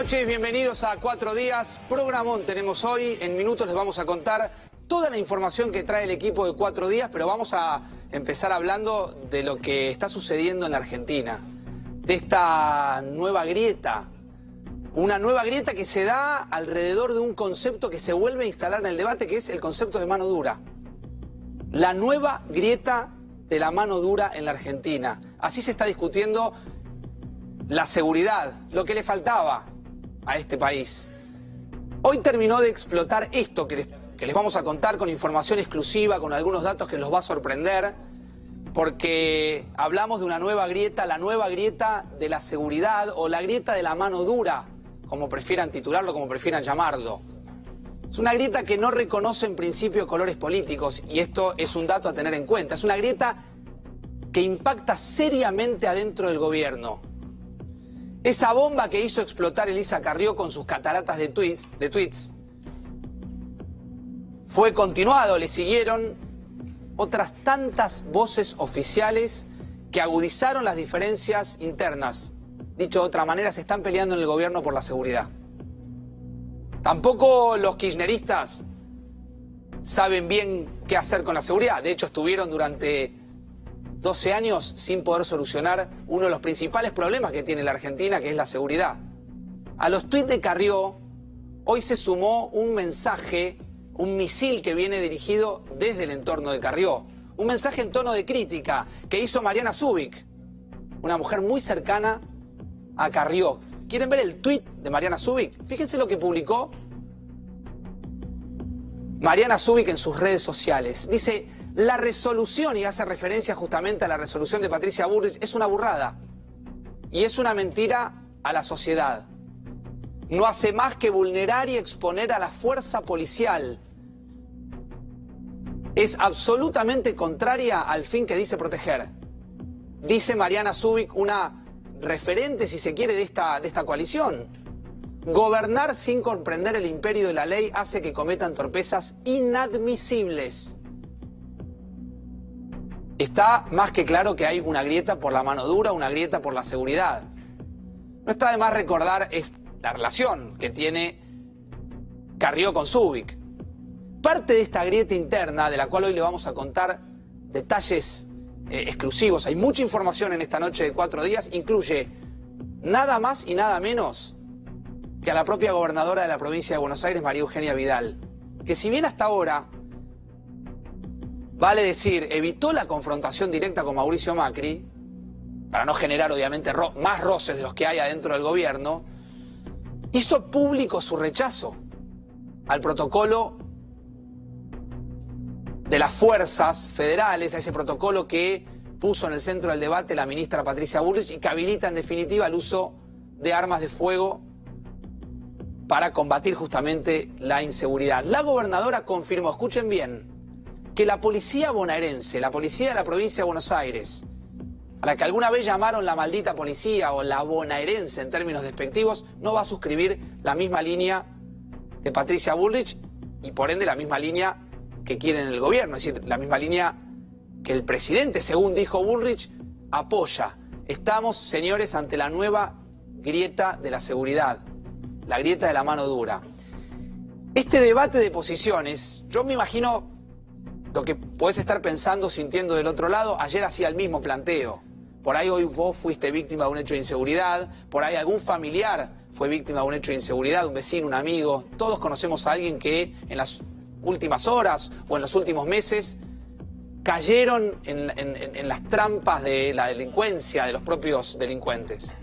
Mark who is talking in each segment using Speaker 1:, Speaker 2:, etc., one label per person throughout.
Speaker 1: noches, bienvenidos a 4 días. Programón tenemos hoy. En minutos les vamos a contar toda la información que trae el equipo de 4 días, pero vamos a empezar hablando de lo que está sucediendo en la Argentina, de esta nueva grieta. Una nueva grieta que se da alrededor de un concepto que se vuelve a instalar en el debate, que es el concepto de mano dura. La nueva grieta de la mano dura en la Argentina. Así se está discutiendo la seguridad, lo que le faltaba a este país. Hoy terminó de explotar esto que les vamos a contar con información exclusiva, con algunos datos que los va a sorprender, porque hablamos de una nueva grieta, la nueva grieta de la seguridad o la grieta de la mano dura, como prefieran titularlo, como prefieran llamarlo. Es una grieta que no reconoce en principio colores políticos, y esto es un dato a tener en cuenta. Es una grieta que impacta seriamente adentro del gobierno. Esa bomba que hizo explotar Elisa Carrió con sus cataratas de tweets fue continuado, le siguieron otras tantas voces oficiales que agudizaron las diferencias internas. Dicho de otra manera, se están peleando en el gobierno por la seguridad. Tampoco los kirchneristas saben bien qué hacer con la seguridad. De hecho, estuvieron durante 12 años sin poder solucionar uno de los principales problemas que tiene la Argentina, que es la seguridad. A los tuits de Carrió, hoy se sumó un mensaje, un misil que viene dirigido desde el entorno de Carrió. Un mensaje en tono de crítica que hizo Mariana Zubik, una mujer muy cercana a Carrió. ¿Quieren ver el tuit de Mariana Zubik? Fíjense lo que publicó Mariana Zubik en sus redes sociales. Dice: la resolución, y hace referencia justamente a la resolución de Patricia Bullrich, es una burrada y es una mentira a la sociedad. No hace más que vulnerar y exponer a la fuerza policial. Es absolutamente contraria al fin que dice proteger. Dice Mariana Zubik, una referente, si se quiere, de esta coalición. Gobernar sin comprender el imperio de la ley hace que cometan torpezas inadmisibles. Está más que claro que hay una grieta por la mano dura, una grieta por la seguridad. No está de más recordar la relación que tiene Carrió con Zubik. Parte de esta grieta interna, de la cual hoy le vamos a contar detalles exclusivos. Hay mucha información en esta noche de 4 días. Incluye nada más y nada menos que a la propia gobernadora de la provincia de Buenos Aires, María Eugenia Vidal, que si bien hasta ahora, vale decir, evitó la confrontación directa con Mauricio Macri, para no generar obviamente más roces de los que hay adentro del gobierno, hizo público su rechazo al protocolo de las fuerzas federales, a ese protocolo que puso en el centro del debate la ministra Patricia Bullrich y que habilita en definitiva el uso de armas de fuego para combatir justamente la inseguridad. La gobernadora confirmó, escuchen bien, que la policía bonaerense, la policía de la provincia de Buenos Aires, a la que alguna vez llamaron la maldita policía o la bonaerense en términos despectivos, no va a suscribir la misma línea de Patricia Bullrich y por ende la misma línea que quieren el gobierno, es decir, la misma línea que el presidente, según dijo Bullrich, apoya. Estamos, señores, ante la nueva grieta de la seguridad, la grieta de la mano dura. Este debate de posiciones, yo me imagino lo que podés estar pensando, sintiendo del otro lado. Ayer hacía el mismo planteo. Por ahí hoy vos fuiste víctima de un hecho de inseguridad, por ahí algún familiar fue víctima de un hecho de inseguridad, un vecino, un amigo. Todos conocemos a alguien que en las últimas horas o en los últimos meses cayeron en las trampas de la delincuencia, de los propios delincuentes.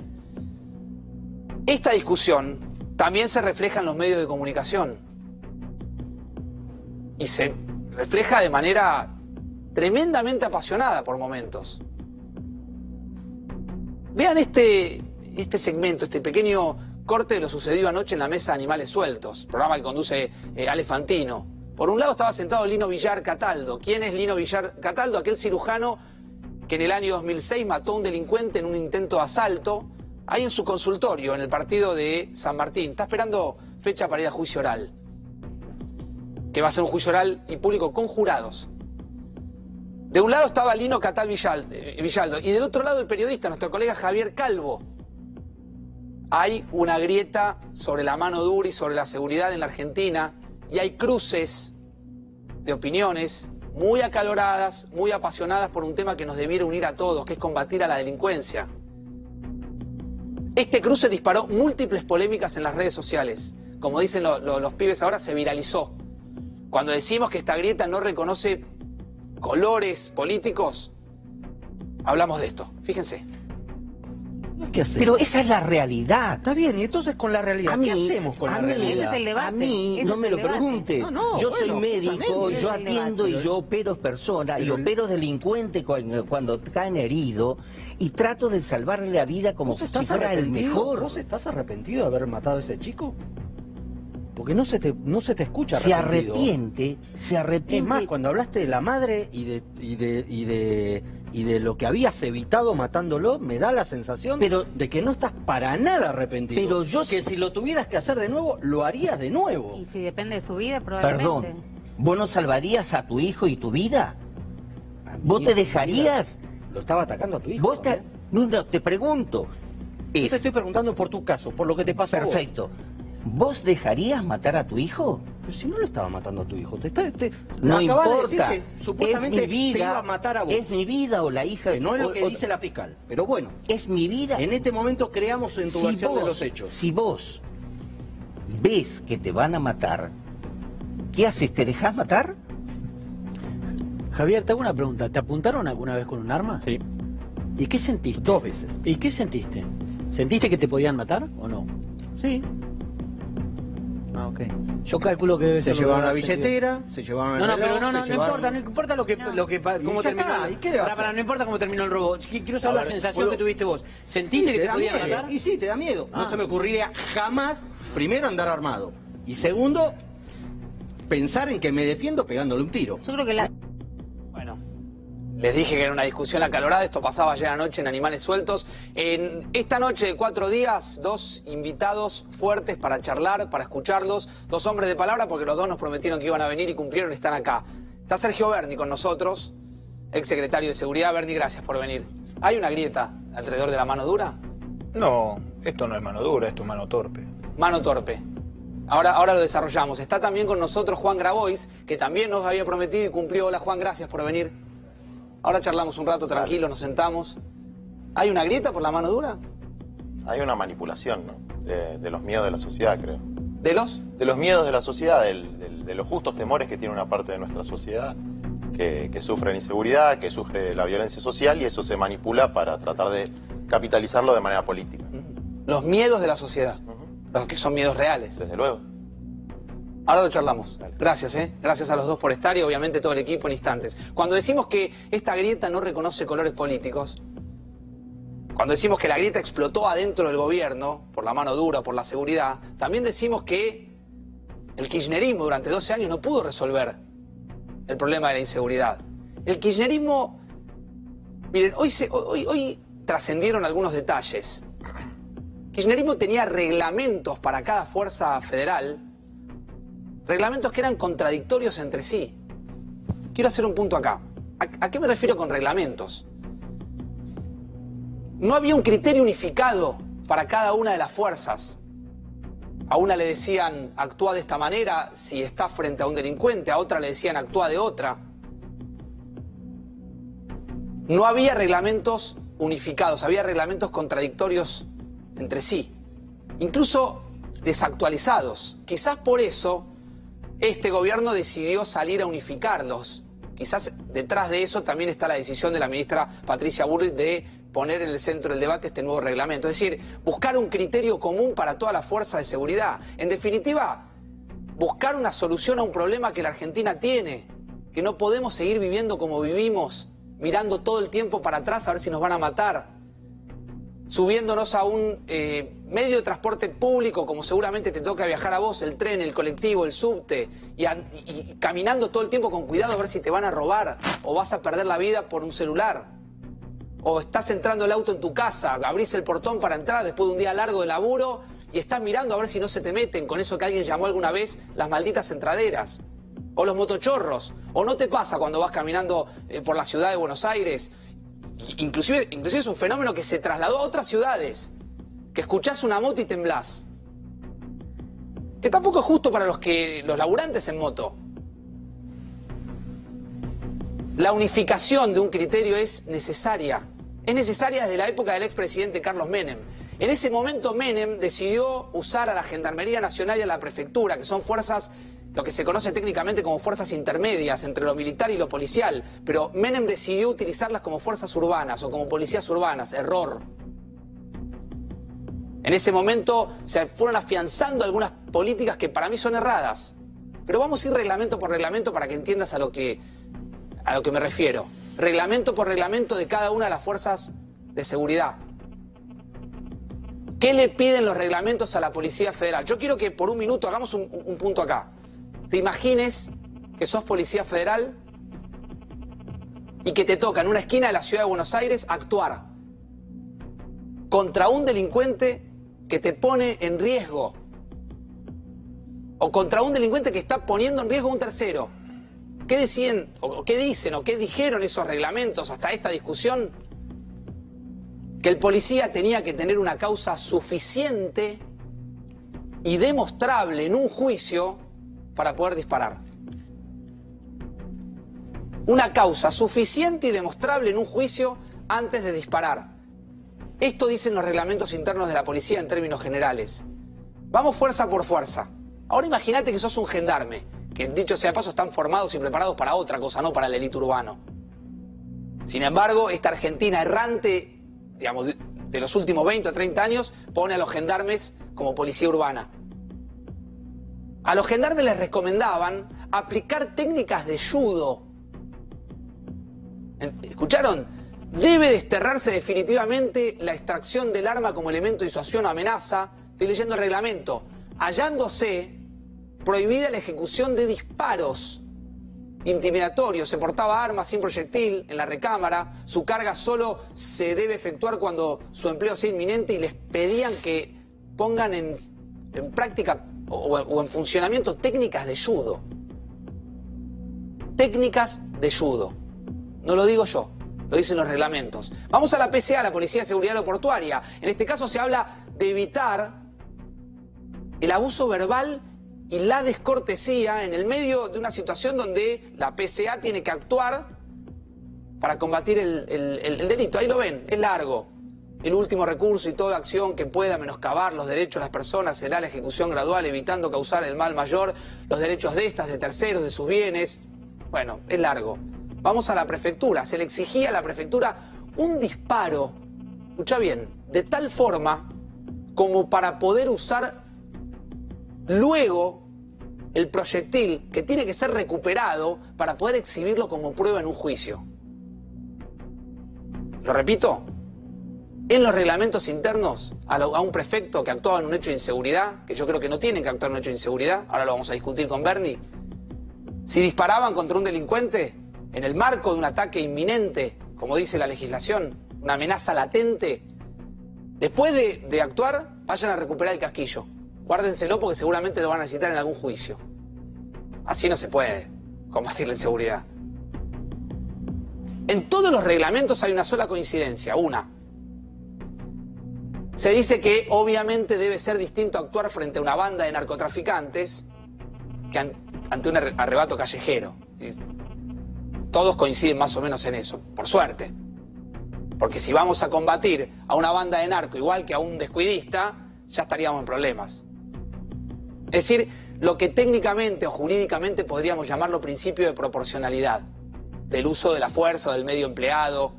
Speaker 1: Esta discusión también se refleja en los medios de comunicación y se refleja de manera tremendamente apasionada por momentos. Vean este segmento, este pequeño corte de lo sucedido anoche en la Mesa de Animales Sueltos, programa que conduce Ale Fantino. Por un lado estaba sentado Lino Villar Cataldo. ¿Quién es Lino Villar Cataldo? Aquel cirujano que en el año 2006 mató a un delincuente en un intento de asalto, ahí en su consultorio, en el partido de San Martín. Está esperando fecha para ir a juicio oral, que va a ser un juicio oral y público con jurados. De un lado estaba Lino Cataldo Villaldo y del otro lado el periodista, nuestro colega Javier Calvo, hay una grieta sobre la mano dura y sobre la seguridad en la Argentina, y hay cruces de opiniones muy acaloradas, muy apasionadas por un tema que nos debiera unir a todos, que es combatir a la delincuencia. Este cruce disparó múltiples polémicas en las redes sociales. Como dicen los pibes ahora, se viralizó. Cuando decimos que esta grieta no reconoce colores políticos, hablamos de esto. Fíjense.
Speaker 2: ¿Qué hacemos?
Speaker 3: Pero esa es la realidad.
Speaker 2: Está bien, y entonces con la realidad, ¿qué hacemos con la realidad?
Speaker 4: Ese es el debate.
Speaker 3: A mí no me lo pregunte. Yo soy médico, yo atiendo y yo opero personas y opero delincuentes cuando caen heridos y trato de salvarle la vida como si fuera el mejor.
Speaker 2: ¿Vos estás arrepentido de haber matado a ese chico? Porque no se te escucha
Speaker 3: Se
Speaker 2: arrepentido.
Speaker 3: se arrepiente.
Speaker 2: Es más, cuando hablaste de la madre y de lo que habías evitado matándolo, me da la sensación de que no estás para nada arrepentido.
Speaker 3: Pero yo
Speaker 2: que si lo tuvieras que hacer de nuevo, lo harías de nuevo.
Speaker 4: Y si depende de su vida, probablemente.
Speaker 3: Perdón, ¿vos no salvarías a tu hijo y tu vida? ¿Vos te dejarías?
Speaker 2: Lo estaba atacando a tu hijo.
Speaker 3: ¿Vos te... No, te pregunto.
Speaker 2: Yo te estoy preguntando por tu caso, por lo que te pasó a vos.
Speaker 3: Perfecto. ¿Vos dejarías matar a tu hijo?
Speaker 2: Pero si no lo estaba matando a tu hijo,
Speaker 3: no
Speaker 2: acabas
Speaker 3: importa.
Speaker 2: de decir que supuestamente
Speaker 3: es mi vida,
Speaker 2: te iba a matar a vos.
Speaker 3: Es mi vida o la hija.
Speaker 2: Que no es lo que dice la fiscal, pero bueno.
Speaker 3: Es mi vida.
Speaker 2: En este momento creamos en tu versión de los hechos.
Speaker 3: Si vos ves que te van a matar, ¿qué haces? ¿Te dejás matar?
Speaker 5: Javier, te hago una pregunta. ¿Te apuntaron alguna vez con un arma?
Speaker 2: Sí.
Speaker 5: ¿Y qué sentiste?
Speaker 2: 2 veces.
Speaker 5: ¿Y qué sentiste? ¿Sentiste que te podían matar o no?
Speaker 2: Sí.
Speaker 5: Ah, ok. Yo calculo que debe
Speaker 2: Se
Speaker 5: ser...
Speaker 2: llevaron la billetera, se llevaron el
Speaker 5: No,
Speaker 2: reloj,
Speaker 5: pero no
Speaker 2: se llevaron...
Speaker 5: importa cómo
Speaker 2: ya
Speaker 5: terminó.
Speaker 2: está, ¿y qué le vas a hacer?
Speaker 5: No importa cómo terminó el robo. Quiero saber
Speaker 2: A
Speaker 5: la
Speaker 2: ver,
Speaker 5: sensación
Speaker 2: ¿puedo?
Speaker 5: que tuviste vos. ¿Sentiste que te
Speaker 2: da
Speaker 5: podían
Speaker 2: miedo.
Speaker 5: matar?
Speaker 2: Y sí, te da miedo.
Speaker 5: Ah.
Speaker 2: No se me ocurriría jamás, primero, andar armado. Y segundo, pensar en que me defiendo pegándole un tiro.
Speaker 4: Yo creo que la...
Speaker 1: Bueno, les dije que era una discusión acalorada, esto pasaba ayer anoche en Animales Sueltos. En esta noche de 4 días, 2 invitados fuertes para charlar, para escucharlos, 2 hombres de palabra, porque los 2 nos prometieron que iban a venir y cumplieron, están acá. Está Sergio Berni con nosotros, ex secretario de Seguridad. Berni, gracias por venir. ¿Hay una grieta alrededor de la mano dura?
Speaker 6: No, esto no es mano dura, esto es mano torpe.
Speaker 1: Mano torpe. Ahora lo desarrollamos. Está también con nosotros Juan Grabois, que también nos había prometido y cumplió. Hola Juan, gracias por venir. Ahora charlamos un rato tranquilo, nos sentamos. ¿Hay una grieta por la mano dura?
Speaker 7: Hay una manipulación, ¿no? de los miedos de la sociedad, creo.
Speaker 1: ¿De los?
Speaker 7: De los miedos de la sociedad, de los justos temores que tiene una parte de nuestra sociedad, que sufre la inseguridad, que sufre la violencia social, y eso se manipula para tratar de capitalizarlo de manera política.
Speaker 1: Los miedos de la sociedad, los que son miedos reales.
Speaker 7: Desde luego.
Speaker 1: Ahora lo charlamos. Gracias, Gracias a los 2 por estar y obviamente todo el equipo en instantes. Cuando decimos que esta grieta no reconoce colores políticos, cuando decimos que la grieta explotó adentro del gobierno, por la mano dura, por la seguridad, también decimos que el kirchnerismo durante 12 años no pudo resolver el problema de la inseguridad. El kirchnerismo, miren, hoy trascendieron algunos detalles. Kirchnerismo tenía reglamentos para cada fuerza federal, reglamentos que eran contradictorios entre sí. Quiero hacer un punto acá. ¿A qué me refiero con reglamentos? No había un criterio unificado para cada una de las fuerzas. A una le decían actúa de esta manera si está frente a un delincuente, a otra le decían actúa de otra. No había reglamentos unificados, había reglamentos contradictorios entre sí, incluso desactualizados. Quizás por eso este gobierno decidió salir a unificarlos. Quizás detrás de eso también está la decisión de la ministra Patricia Bullrich de poner en el centro del debate este nuevo reglamento. Es decir, buscar un criterio común para toda la fuerza de seguridad. En definitiva, buscar una solución a un problema que la Argentina tiene, que no podemos seguir viviendo como vivimos, mirando todo el tiempo para atrás a ver si nos van a matar, subiéndonos a un medio de transporte público, como seguramente te toca viajar a vos, el tren, el colectivo, el subte, y caminando todo el tiempo con cuidado a ver si te van a robar o vas a perder la vida por un celular. O estás entrando el auto en tu casa, abrís el portón para entrar después de un día largo de laburo y estás mirando a ver si no se te meten con eso que alguien llamó alguna vez las malditas entraderas. O los motochorros. O no te pasa cuando vas caminando por la ciudad de Buenos Aires. Inclusive es un fenómeno que se trasladó a otras ciudades. que escuchás una moto y temblás. Que tampoco es justo para los laburantes en moto. La unificación de un criterio es necesaria. Es necesaria desde la época del expresidente Carlos Menem. En ese momento Menem decidió usar a la Gendarmería Nacional y a la Prefectura, que son fuerzas, lo que se conoce técnicamente como fuerzas intermedias entre lo militar y lo policial. Pero Menem decidió utilizarlas como fuerzas urbanas o como policías urbanas. Error. En ese momento se fueron afianzando algunas políticas que para mí son erradas. Pero vamos a ir reglamento por reglamento para que entiendas a lo que me refiero. Reglamento por reglamento de cada una de las fuerzas de seguridad. ¿Qué le piden los reglamentos a la Policía Federal? Yo quiero que por un minuto hagamos un punto acá. Te imagines que sos Policía Federal y que te toca en una esquina de la ciudad de Buenos Aires actuar contra un delincuente que te pone en riesgo o contra un delincuente que está poniendo en riesgo a un tercero. ¿Qué deciden, o qué dicen, o qué dijeron esos reglamentos hasta esta discusión? Que el policía tenía que tener una causa suficiente y demostrable en un juicio para poder disparar. Una causa suficiente y demostrable en un juicio antes de disparar. Esto dicen los reglamentos internos de la policía en términos generales. Vamos fuerza por fuerza. Ahora imagínate que sos un gendarme, que dicho sea de paso están formados y preparados para otra cosa, no para el delito urbano. Sin embargo, esta Argentina errante, digamos, de los últimos 20 o 30 años, pone a los gendarmes como policía urbana. A los gendarmes les recomendaban aplicar técnicas de judo. ¿Escucharon? Debe desterrarse definitivamente la extracción del arma como elemento de disuasión o amenaza. Estoy leyendo el reglamento. Hallándose prohibida la ejecución de disparos intimidatorios. Se portaba armas sin proyectil en la recámara. Su carga solo se debe efectuar cuando su empleo sea inminente y les pedían que pongan en práctica o en funcionamiento técnicas de judo. Técnicas de judo. No lo digo yo. Lo dicen los reglamentos. Vamos a la PCA, la Policía de Seguridad Aeroportuaria. En este caso se habla de evitar el abuso verbal y la descortesía en el medio de una situación donde la PCA tiene que actuar para combatir el delito. Ahí lo ven, es largo. El último recurso y toda acción que pueda menoscabar los derechos de las personas será la ejecución gradual, evitando causar el mal mayor, los derechos de estas, de terceros, de sus bienes. Bueno, es largo. Vamos a la prefectura. Se le exigía a la prefectura un disparo, escucha bien, de tal forma como para poder usar luego el proyectil que tiene que ser recuperado para poder exhibirlo como prueba en un juicio. Lo repito, en los reglamentos internos a un prefecto que actuaba en un hecho de inseguridad, que yo creo que no tienen que actuar en un hecho de inseguridad, ahora lo vamos a discutir con Bernie, si disparaban contra un delincuente en el marco de un ataque inminente, como dice la legislación, una amenaza latente, después de actuar, vayan a recuperar el casquillo. Guárdenselo porque seguramente lo van a necesitar en algún juicio. Así no se puede combatir la inseguridad. En todos los reglamentos hay una sola coincidencia, una. Se dice que obviamente debe ser distinto actuar frente a una banda de narcotraficantes que ante un arrebato callejero. Todos coinciden más o menos en eso, por suerte. Porque si vamos a combatir a una banda de narco igual que a un descuidista, ya estaríamos en problemas. Es decir, lo que técnicamente o jurídicamente podríamos llamarlo principio de proporcionalidad, del uso de la fuerza o del medio empleado.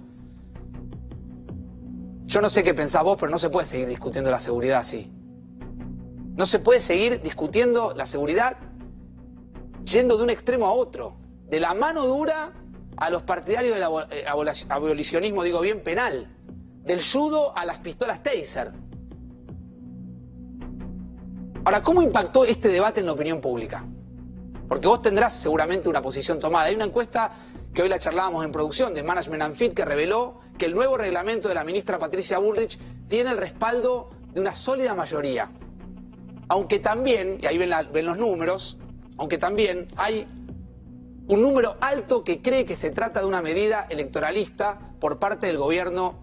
Speaker 1: Yo no sé qué pensás vos, pero no se puede seguir discutiendo la seguridad así. No se puede seguir discutiendo la seguridad yendo de un extremo a otro, de la mano dura a los partidarios del abolicionismo, digo bien, penal, del judo a las pistolas taser. Ahora, ¿cómo impactó este debate en la opinión pública? Porque vos tendrás seguramente una posición tomada. Hay una encuesta que hoy la charlábamos en producción de Management and Fit que reveló que el nuevo reglamento de la ministra Patricia Bullrich tiene el respaldo de una sólida mayoría. Aunque también, y ahí ven los números, aunque también hay un número alto que cree que se trata de una medida electoralista por parte del gobierno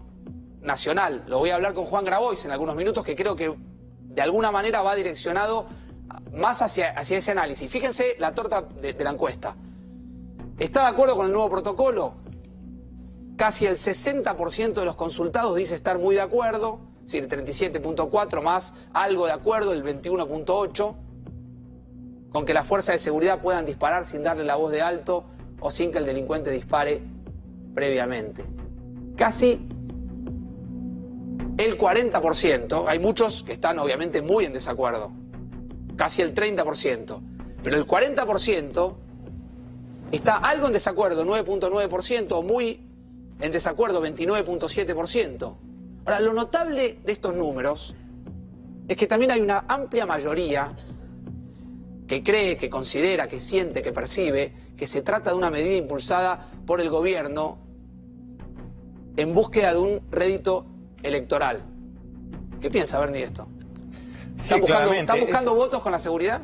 Speaker 1: nacional. Lo voy a hablar con Juan Grabois en algunos minutos, que creo que de alguna manera va direccionado más hacia ese análisis. Fíjense la torta de la encuesta. ¿Está de acuerdo con el nuevo protocolo? Casi el 60% de los consultados dice estar muy de acuerdo, es decir, 37.4 más algo de acuerdo, el 21.8, con que las fuerzas de seguridad puedan disparar sin darle la voz de alto o sin que el delincuente dispare previamente. Casi el 40%, hay muchos que están obviamente muy en desacuerdo, casi el 30%, pero el 40% está algo en desacuerdo, 9.9%, o muy en desacuerdo, 29.7%. Ahora, lo notable de estos números es que también hay una amplia mayoría que cree, que considera, que siente, que percibe que se trata de una medida impulsada por el gobierno en búsqueda de un rédito electoral. ¿Qué piensa Bernie de esto? ¿Están buscando votos con la seguridad?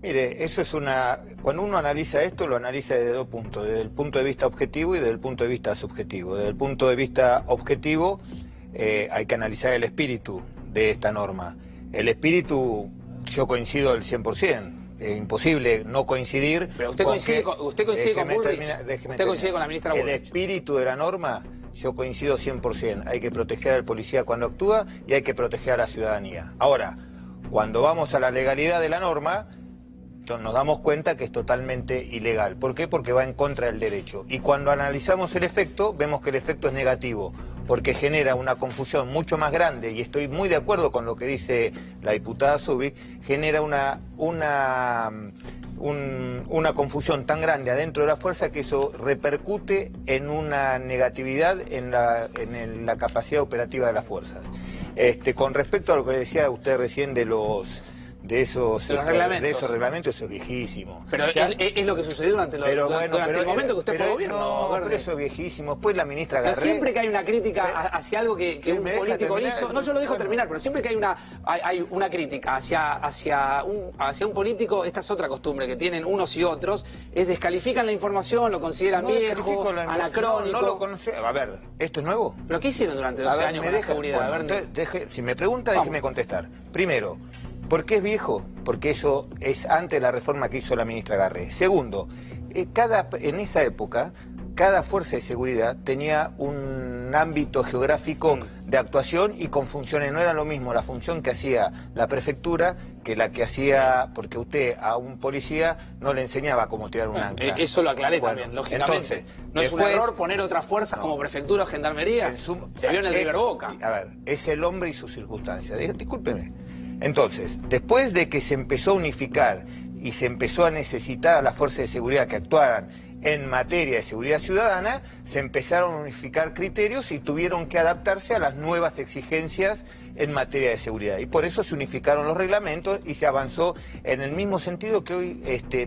Speaker 6: Mire, eso es una... Cuando uno analiza esto, lo analiza desde dos puntos, desde el punto de vista objetivo y desde el punto de vista subjetivo. Desde el punto de vista objetivo, hay que analizar el espíritu de esta norma. El espíritu, yo coincido al 100%. Es imposible no coincidir.
Speaker 1: Pero usted coincide con Bullrich. Usted coincide con la ministra Bullrich.
Speaker 6: El espíritu de la norma, yo coincido 100%. Hay que proteger al policía cuando actúa y hay que proteger a la ciudadanía. Ahora, cuando vamos a la legalidad de la norma, nos damos cuenta que es totalmente ilegal. ¿Por qué? Porque va en contra del derecho. Y cuando analizamos el efecto, vemos que el efecto es negativo, porque genera una confusión mucho más grande, y estoy muy de acuerdo con lo que dice la diputada Zubik, genera una confusión tan grande adentro de la fuerza que eso repercute en una negatividad en la capacidad operativa de las fuerzas. Con respecto a lo que decía usted recién de esos reglamentos, eso es viejísimo.
Speaker 1: Pero es lo que sucedió durante el momento que usted fue gobierno.
Speaker 6: No, pero eso es viejísimo. Después la ministra Garré...
Speaker 1: Pero siempre que hay una crítica hacia algo que un político hizo... No, yo lo dejo terminar, pero siempre que hay una crítica hacia un político, esta es otra costumbre que tienen unos y otros, es descalifican la información, lo consideran viejo, anacrónico...
Speaker 6: No lo conoce. A ver, ¿esto es nuevo?
Speaker 1: ¿Pero qué hicieron durante 12 años con la seguridad?
Speaker 6: Bueno, si me pregunta, déjeme contestar. Primero, ¿por qué es viejo? Porque eso es antes de la reforma que hizo la ministra Garré. Segundo, en esa época, cada fuerza de seguridad tenía un ámbito geográfico de actuación y con funciones. No era lo mismo la función que hacía la prefectura que la que hacía, porque usted a un policía no le enseñaba cómo tirar un ancla.
Speaker 1: Eso lo aclaré también, lógicamente.
Speaker 6: Entonces,
Speaker 1: ¿no es un error poner otras fuerzas como prefectura o gendarmería? Se vio en el River Boca.
Speaker 6: A ver, es el hombre y sus circunstancias. Discúlpeme. Entonces, después de que se empezó a unificar y se empezó a necesitar a las fuerzas de seguridad que actuaran en materia de seguridad ciudadana, se empezaron a unificar criterios y tuvieron que adaptarse a las nuevas exigencias en materia de seguridad. Y por eso se unificaron los reglamentos y se avanzó en el mismo sentido que hoy,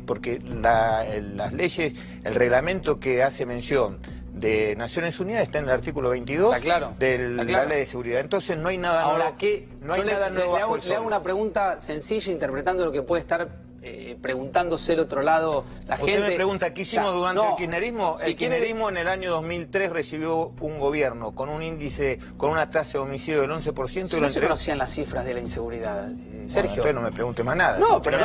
Speaker 6: porque las leyes, el reglamento que hace mención de Naciones Unidas está en el artículo 22 de la Ley de Seguridad. Entonces no hay nada nuevo.
Speaker 1: Le hago una pregunta sencilla, interpretando lo que puede estar preguntándose el otro lado la gente.
Speaker 6: Usted me pregunta, ¿qué hicimos durante el kirchnerismo? El kirchnerismo en el año 2003 recibió un gobierno con un índice, con una tasa de homicidio del 11%.
Speaker 1: No se conocían las cifras de la inseguridad, Sergio.
Speaker 6: Usted no me pregunte más nada.
Speaker 1: No,
Speaker 6: si
Speaker 1: pero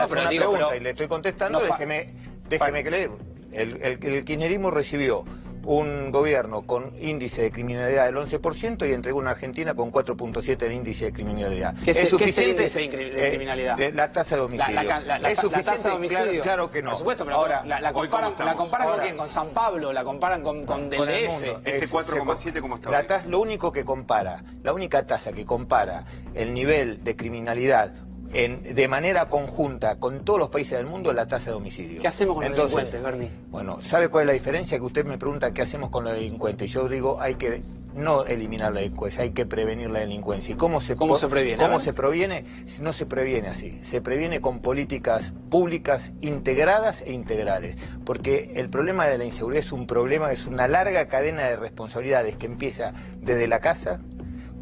Speaker 6: y le estoy contestando, déjeme que leer. El kirchnerismo recibió un gobierno con índice de criminalidad del 11% y entregó una Argentina con 4.7 en índice de criminalidad.
Speaker 1: ¿Qué es el índice de criminalidad?
Speaker 6: La tasa de homicidio.
Speaker 1: ¿Es suficiente? La tasa de homicidio.
Speaker 6: Claro que no.
Speaker 1: Por supuesto, pero ahora, ¿la comparan con quién? ¿Con San Pablo? ¿La comparan con DF?
Speaker 8: Ese 4,7 ¿cómo está?
Speaker 6: Lo único que compara, la única tasa que compara el nivel de criminalidad de manera conjunta con todos los países del mundo es la tasa de homicidio.
Speaker 1: ¿Qué hacemos con los delincuentes, Bernie?
Speaker 6: Bueno, ¿sabe cuál es la diferencia? Que usted me pregunta qué hacemos con los delincuentes. Yo digo, hay que no eliminar la delincuencia, hay que prevenir la delincuencia. ¿Y cómo se previene? ¿Cómo se previene? No se previene así. Se previene con políticas públicas integradas e integrales. Porque el problema de la inseguridad es un problema, es una larga cadena de responsabilidades que empieza desde la casa,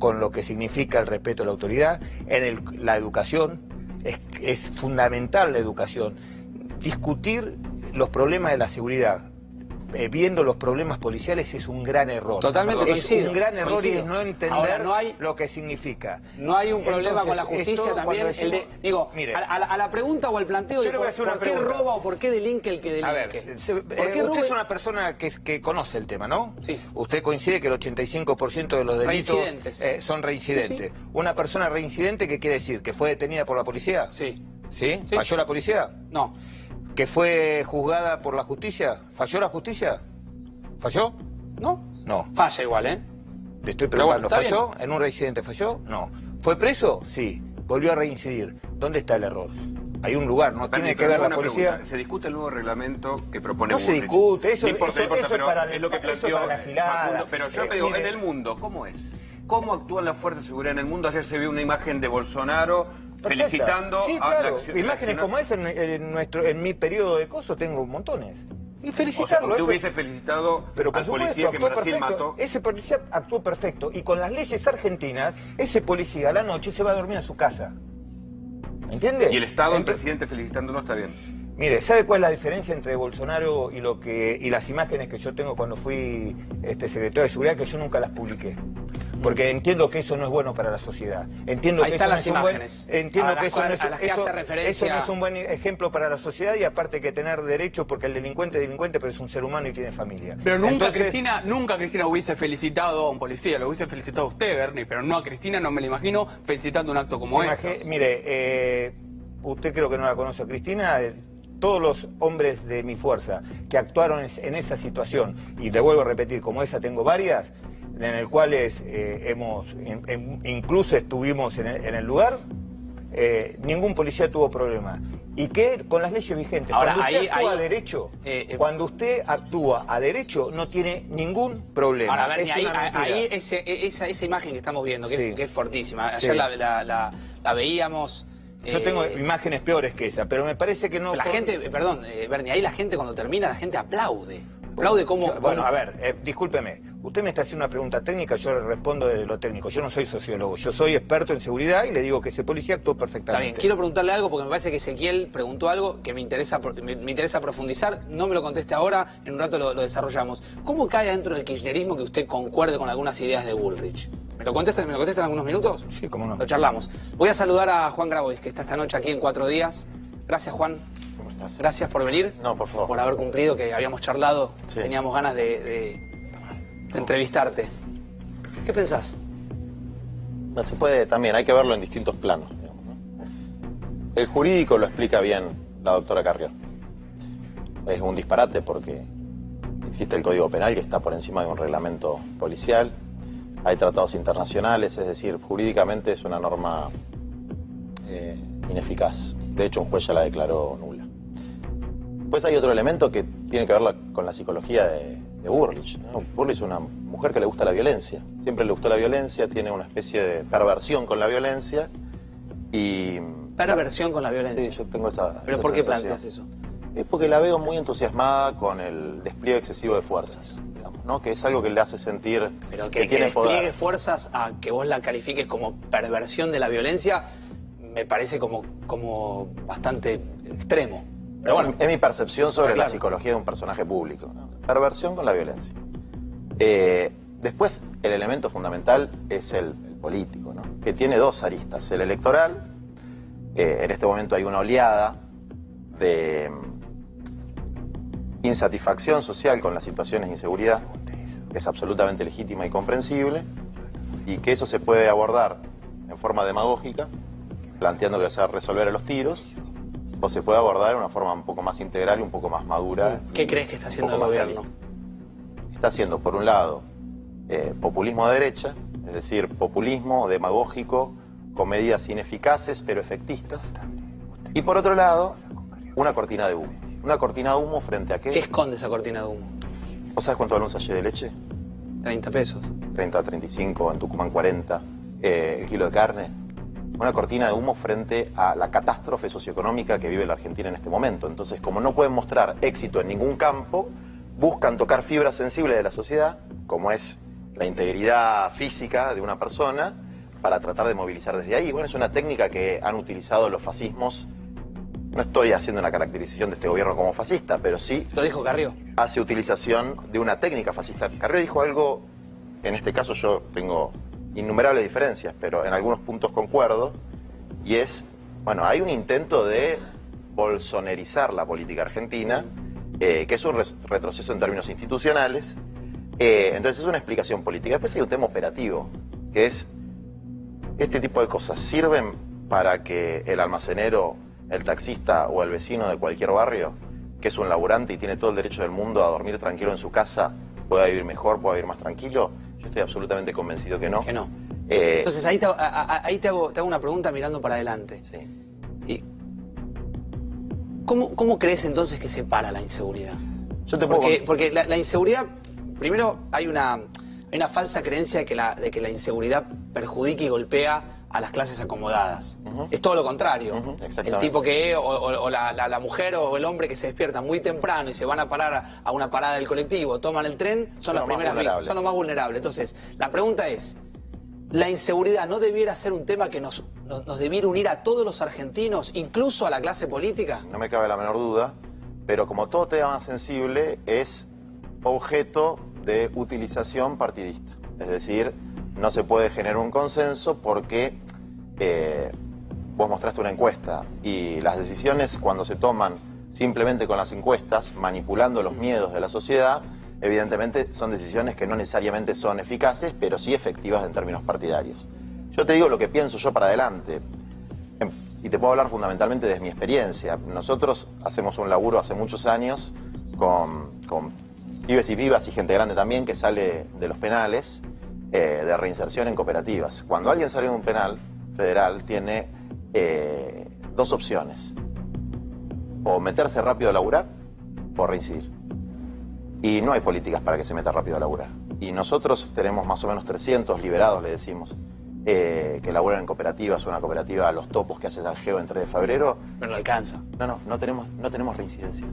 Speaker 6: con lo que significa el respeto a la autoridad, la educación, es fundamental la educación. Discutir los problemas de la seguridad viendo los problemas policiales es un gran error.
Speaker 1: Totalmente coincido.
Speaker 6: Es un gran error y es no entender
Speaker 1: ahora,
Speaker 6: lo que significa.
Speaker 1: No hay un problema
Speaker 6: Entonces,
Speaker 1: con la justicia también.
Speaker 6: Decimos,
Speaker 1: digo,
Speaker 6: mire,
Speaker 1: a la pregunta o al planteo de por qué roba o por qué delinque el que delinque.
Speaker 6: A ver, usted es una persona que conoce el tema, ¿no?
Speaker 1: Sí.
Speaker 6: Usted coincide que el 85% de los delitos son reincidentes.
Speaker 1: Sí.
Speaker 6: Una persona reincidente, ¿qué quiere decir? ¿Que fue detenida por la policía?
Speaker 1: Sí.
Speaker 6: ¿Sí?
Speaker 1: Sí.
Speaker 6: ¿Falló la policía?
Speaker 1: No.
Speaker 6: ¿Que fue juzgada por la justicia? ¿Falló la justicia? ¿Falló?
Speaker 1: No.
Speaker 6: No.
Speaker 1: Falla igual, ¿eh?
Speaker 6: Le estoy preguntando,
Speaker 1: Pero bueno,
Speaker 6: ¿falló? ¿En un reincidente falló? No. ¿Fue preso? Sí. Volvió a reincidir. ¿Dónde está el error? Hay un lugar, no tiene que ver la policía.
Speaker 8: Pregunta. Se discute el nuevo reglamento que propone
Speaker 6: No se discute, eso,
Speaker 8: no importa,
Speaker 6: eso
Speaker 8: pero
Speaker 6: para,
Speaker 8: es lo que planteó
Speaker 6: para la gilada.
Speaker 8: Facundo. Pero yo te digo,
Speaker 6: mire,
Speaker 8: en el mundo, ¿cómo es? ¿Cómo actúan las fuerzas de seguridad en el mundo? Ayer se vio una imagen de Bolsonaro felicitando
Speaker 6: sí,
Speaker 8: a
Speaker 6: claro.
Speaker 8: la acción.
Speaker 6: Imágenes como esa en mi periodo de coso tengo montones. Y felicitarlo.
Speaker 8: O sea, tú hubiese felicitado al policía que en Brasil mató.
Speaker 6: Ese policía actuó perfecto. Y con las leyes argentinas, ese policía a la noche se va a dormir en su casa. ¿Entiende?
Speaker 8: Y el Estado, el presidente felicitándolo, está bien.
Speaker 6: Mire, ¿sabe cuál es la diferencia entre Bolsonaro y las imágenes que yo tengo cuando fui secretario de Seguridad? Que yo nunca las publiqué. Porque entiendo que eso no es bueno para la sociedad. Entiendo
Speaker 1: Ahí
Speaker 6: que
Speaker 1: están
Speaker 6: eso
Speaker 1: las
Speaker 6: no
Speaker 1: imágenes.
Speaker 6: Entiendo que eso
Speaker 1: eso
Speaker 6: no es un buen ejemplo para la sociedad, y aparte hay que tener derecho, porque el delincuente es delincuente, pero es un ser humano y tiene familia.
Speaker 9: Pero nunca Cristina hubiese felicitado a un policía, lo hubiese felicitado a usted, Bernie, pero no a Cristina, no me la imagino felicitando un acto como este.
Speaker 6: Mire, usted creo que no la conoce a Cristina. Todos los hombres de mi fuerza que actuaron en esa situación, y te vuelvo a repetir, como esa tengo varias, en el cuales incluso estuvimos en el lugar, ningún policía tuvo problema. Y que con las leyes vigentes,
Speaker 1: ahora,
Speaker 6: cuando usted actúa a derecho, no tiene ningún problema.
Speaker 1: Ahora, Bernie, ahí esa imagen que estamos viendo, que es fortísima, ayer la veíamos.
Speaker 6: Yo tengo imágenes peores que esa, pero me parece que no...
Speaker 1: La gente, perdón, Bernie, ahí la gente cuando termina, la gente aplaude. Aplaude como...
Speaker 6: Bueno, a ver, discúlpeme. Usted me está haciendo una pregunta técnica, yo le respondo desde lo técnico. Yo no soy sociólogo, yo soy experto en seguridad y le digo que ese policía actuó perfectamente.
Speaker 1: Está bien, quiero preguntarle algo porque me parece que Ezequiel preguntó algo que me interesa profundizar. No me lo conteste ahora, en un rato lo desarrollamos. ¿Cómo cae dentro del kirchnerismo que usted concuerde con algunas ideas de Bullrich? ¿Me lo contesta en algunos minutos?
Speaker 6: Sí, cómo no.
Speaker 1: Lo charlamos. Voy a saludar a Juan Grabois, que está esta noche aquí en 4 días. Gracias, Juan.
Speaker 7: ¿Cómo estás?
Speaker 1: Gracias por venir.
Speaker 7: No, por favor.
Speaker 1: Por haber cumplido, que habíamos charlado.
Speaker 7: Sí.
Speaker 1: Teníamos ganas de entrevistarte. ¿Qué pensás?
Speaker 7: No se puede también, hay que verlo en distintos planos, digamos, ¿no? El jurídico lo explica bien la doctora Carrión. Es un disparate porque existe el Código Penal que está por encima de un reglamento policial. Hay tratados internacionales, es decir, jurídicamente es una norma ineficaz. De hecho, un juez ya la declaró nula. Pues hay otro elemento que tiene que ver con la psicología de Bullrich, ¿no? Bullrich es una mujer que le gusta la violencia. Siempre le gustó la violencia, tiene una especie de perversión con la violencia y...
Speaker 1: Perversión con la violencia.
Speaker 7: Sí, yo tengo esa...
Speaker 1: ¿Pero por qué planteas eso?
Speaker 7: Es porque la veo muy entusiasmada con el despliegue excesivo de fuerzas, digamos, ¿no? Que es algo que le hace sentir
Speaker 1: pero
Speaker 7: que tiene poder.
Speaker 1: Despliegue fuerzas a que vos la califiques como perversión de la violencia, me parece como bastante extremo. Pero bueno,
Speaker 7: es mi percepción sobre la psicología de un personaje público, ¿no? Perversión con la violencia. Después, el elemento fundamental es el político, ¿no? Que tiene dos aristas. El electoral, en este momento hay una oleada de insatisfacción social con las situaciones de inseguridad, que es absolutamente legítima y comprensible, y que eso se puede abordar en forma demagógica, planteando que se va a resolver a los tiros, o se puede abordar de una forma un poco más integral y un poco más madura.
Speaker 1: ¿Qué crees que está haciendo el gobierno?
Speaker 7: Está haciendo, por un lado, populismo de derecha, es decir, populismo demagógico con medidas ineficaces pero efectistas, y por otro lado, una cortina de humo. Una cortina de humo frente a qué.
Speaker 1: ¿Qué esconde esa cortina de humo?
Speaker 7: ¿Vos sabés cuánto vale un sachet de leche?
Speaker 1: 30 pesos.
Speaker 7: 30, 35, en Tucumán 40, el kilo de carne. Una cortina de humo frente a la catástrofe socioeconómica que vive la Argentina en este momento. Entonces, como no pueden mostrar éxito en ningún campo, buscan tocar fibras sensibles de la sociedad, como es la integridad física de una persona, para tratar de movilizar desde ahí. Bueno, es una técnica que han utilizado los fascismos. No estoy haciendo una caracterización de este gobierno como fascista, pero sí...
Speaker 1: Lo dijo Carrió.
Speaker 7: hace utilización de una técnica fascista. Carrió dijo algo, en este caso yo tengo innumerables diferencias, pero en algunos puntos concuerdo, y es, bueno, hay un intento de bolsonerizar la política argentina, que es un retroceso en términos institucionales. Entonces es una explicación política. Después hay un tema operativo, que es, este tipo de cosas sirven para que el almacenero, el taxista o el vecino de cualquier barrio, que es un laburante y tiene todo el derecho del mundo a dormir tranquilo en su casa, pueda vivir mejor, pueda vivir más tranquilo. Yo estoy absolutamente convencido que no.
Speaker 1: Que no. Entonces ahí te hago una pregunta mirando para adelante.
Speaker 7: Sí.
Speaker 1: ¿Cómo crees entonces que se para la inseguridad?
Speaker 7: Yo te puedo...
Speaker 1: Porque la inseguridad, primero hay una falsa creencia de que la inseguridad perjudica y golpea a las clases acomodadas. Es todo lo contrario. El tipo que, o la mujer o el hombre que se despiertan muy temprano y se van a parar a una parada del colectivo, toman el tren, son las primeras víctimas, son los más vulnerables. Entonces, la pregunta es, ¿la inseguridad no debiera ser un tema que nos debiera unir a todos los argentinos, incluso a la clase política?
Speaker 7: No me cabe la menor duda, pero como todo tema sensible, es objeto de utilización partidista. Es decir, no se puede generar un consenso porque vos mostraste una encuesta y las decisiones cuando se toman simplemente con las encuestas, manipulando los miedos de la sociedad, evidentemente son decisiones que no necesariamente son eficaces, pero sí efectivas en términos partidarios. Yo te digo lo que pienso yo para adelante, y te puedo hablar fundamentalmente de mi experiencia. Nosotros hacemos un laburo hace muchos años con pibes y pibas y gente grande también que sale de los penales, de reinserción en cooperativas. Cuando alguien sale de un penal federal tiene dos opciones: o meterse rápido a laburar o reincidir. Y no hay políticas para que se meta rápido a laburar. Y nosotros tenemos más o menos 300 liberados, le decimos, que laburan en cooperativas, una cooperativa a Los Topos que hace Sanjeo en 3 de febrero.
Speaker 1: Pero no alcanza.
Speaker 7: No tenemos reincidencia.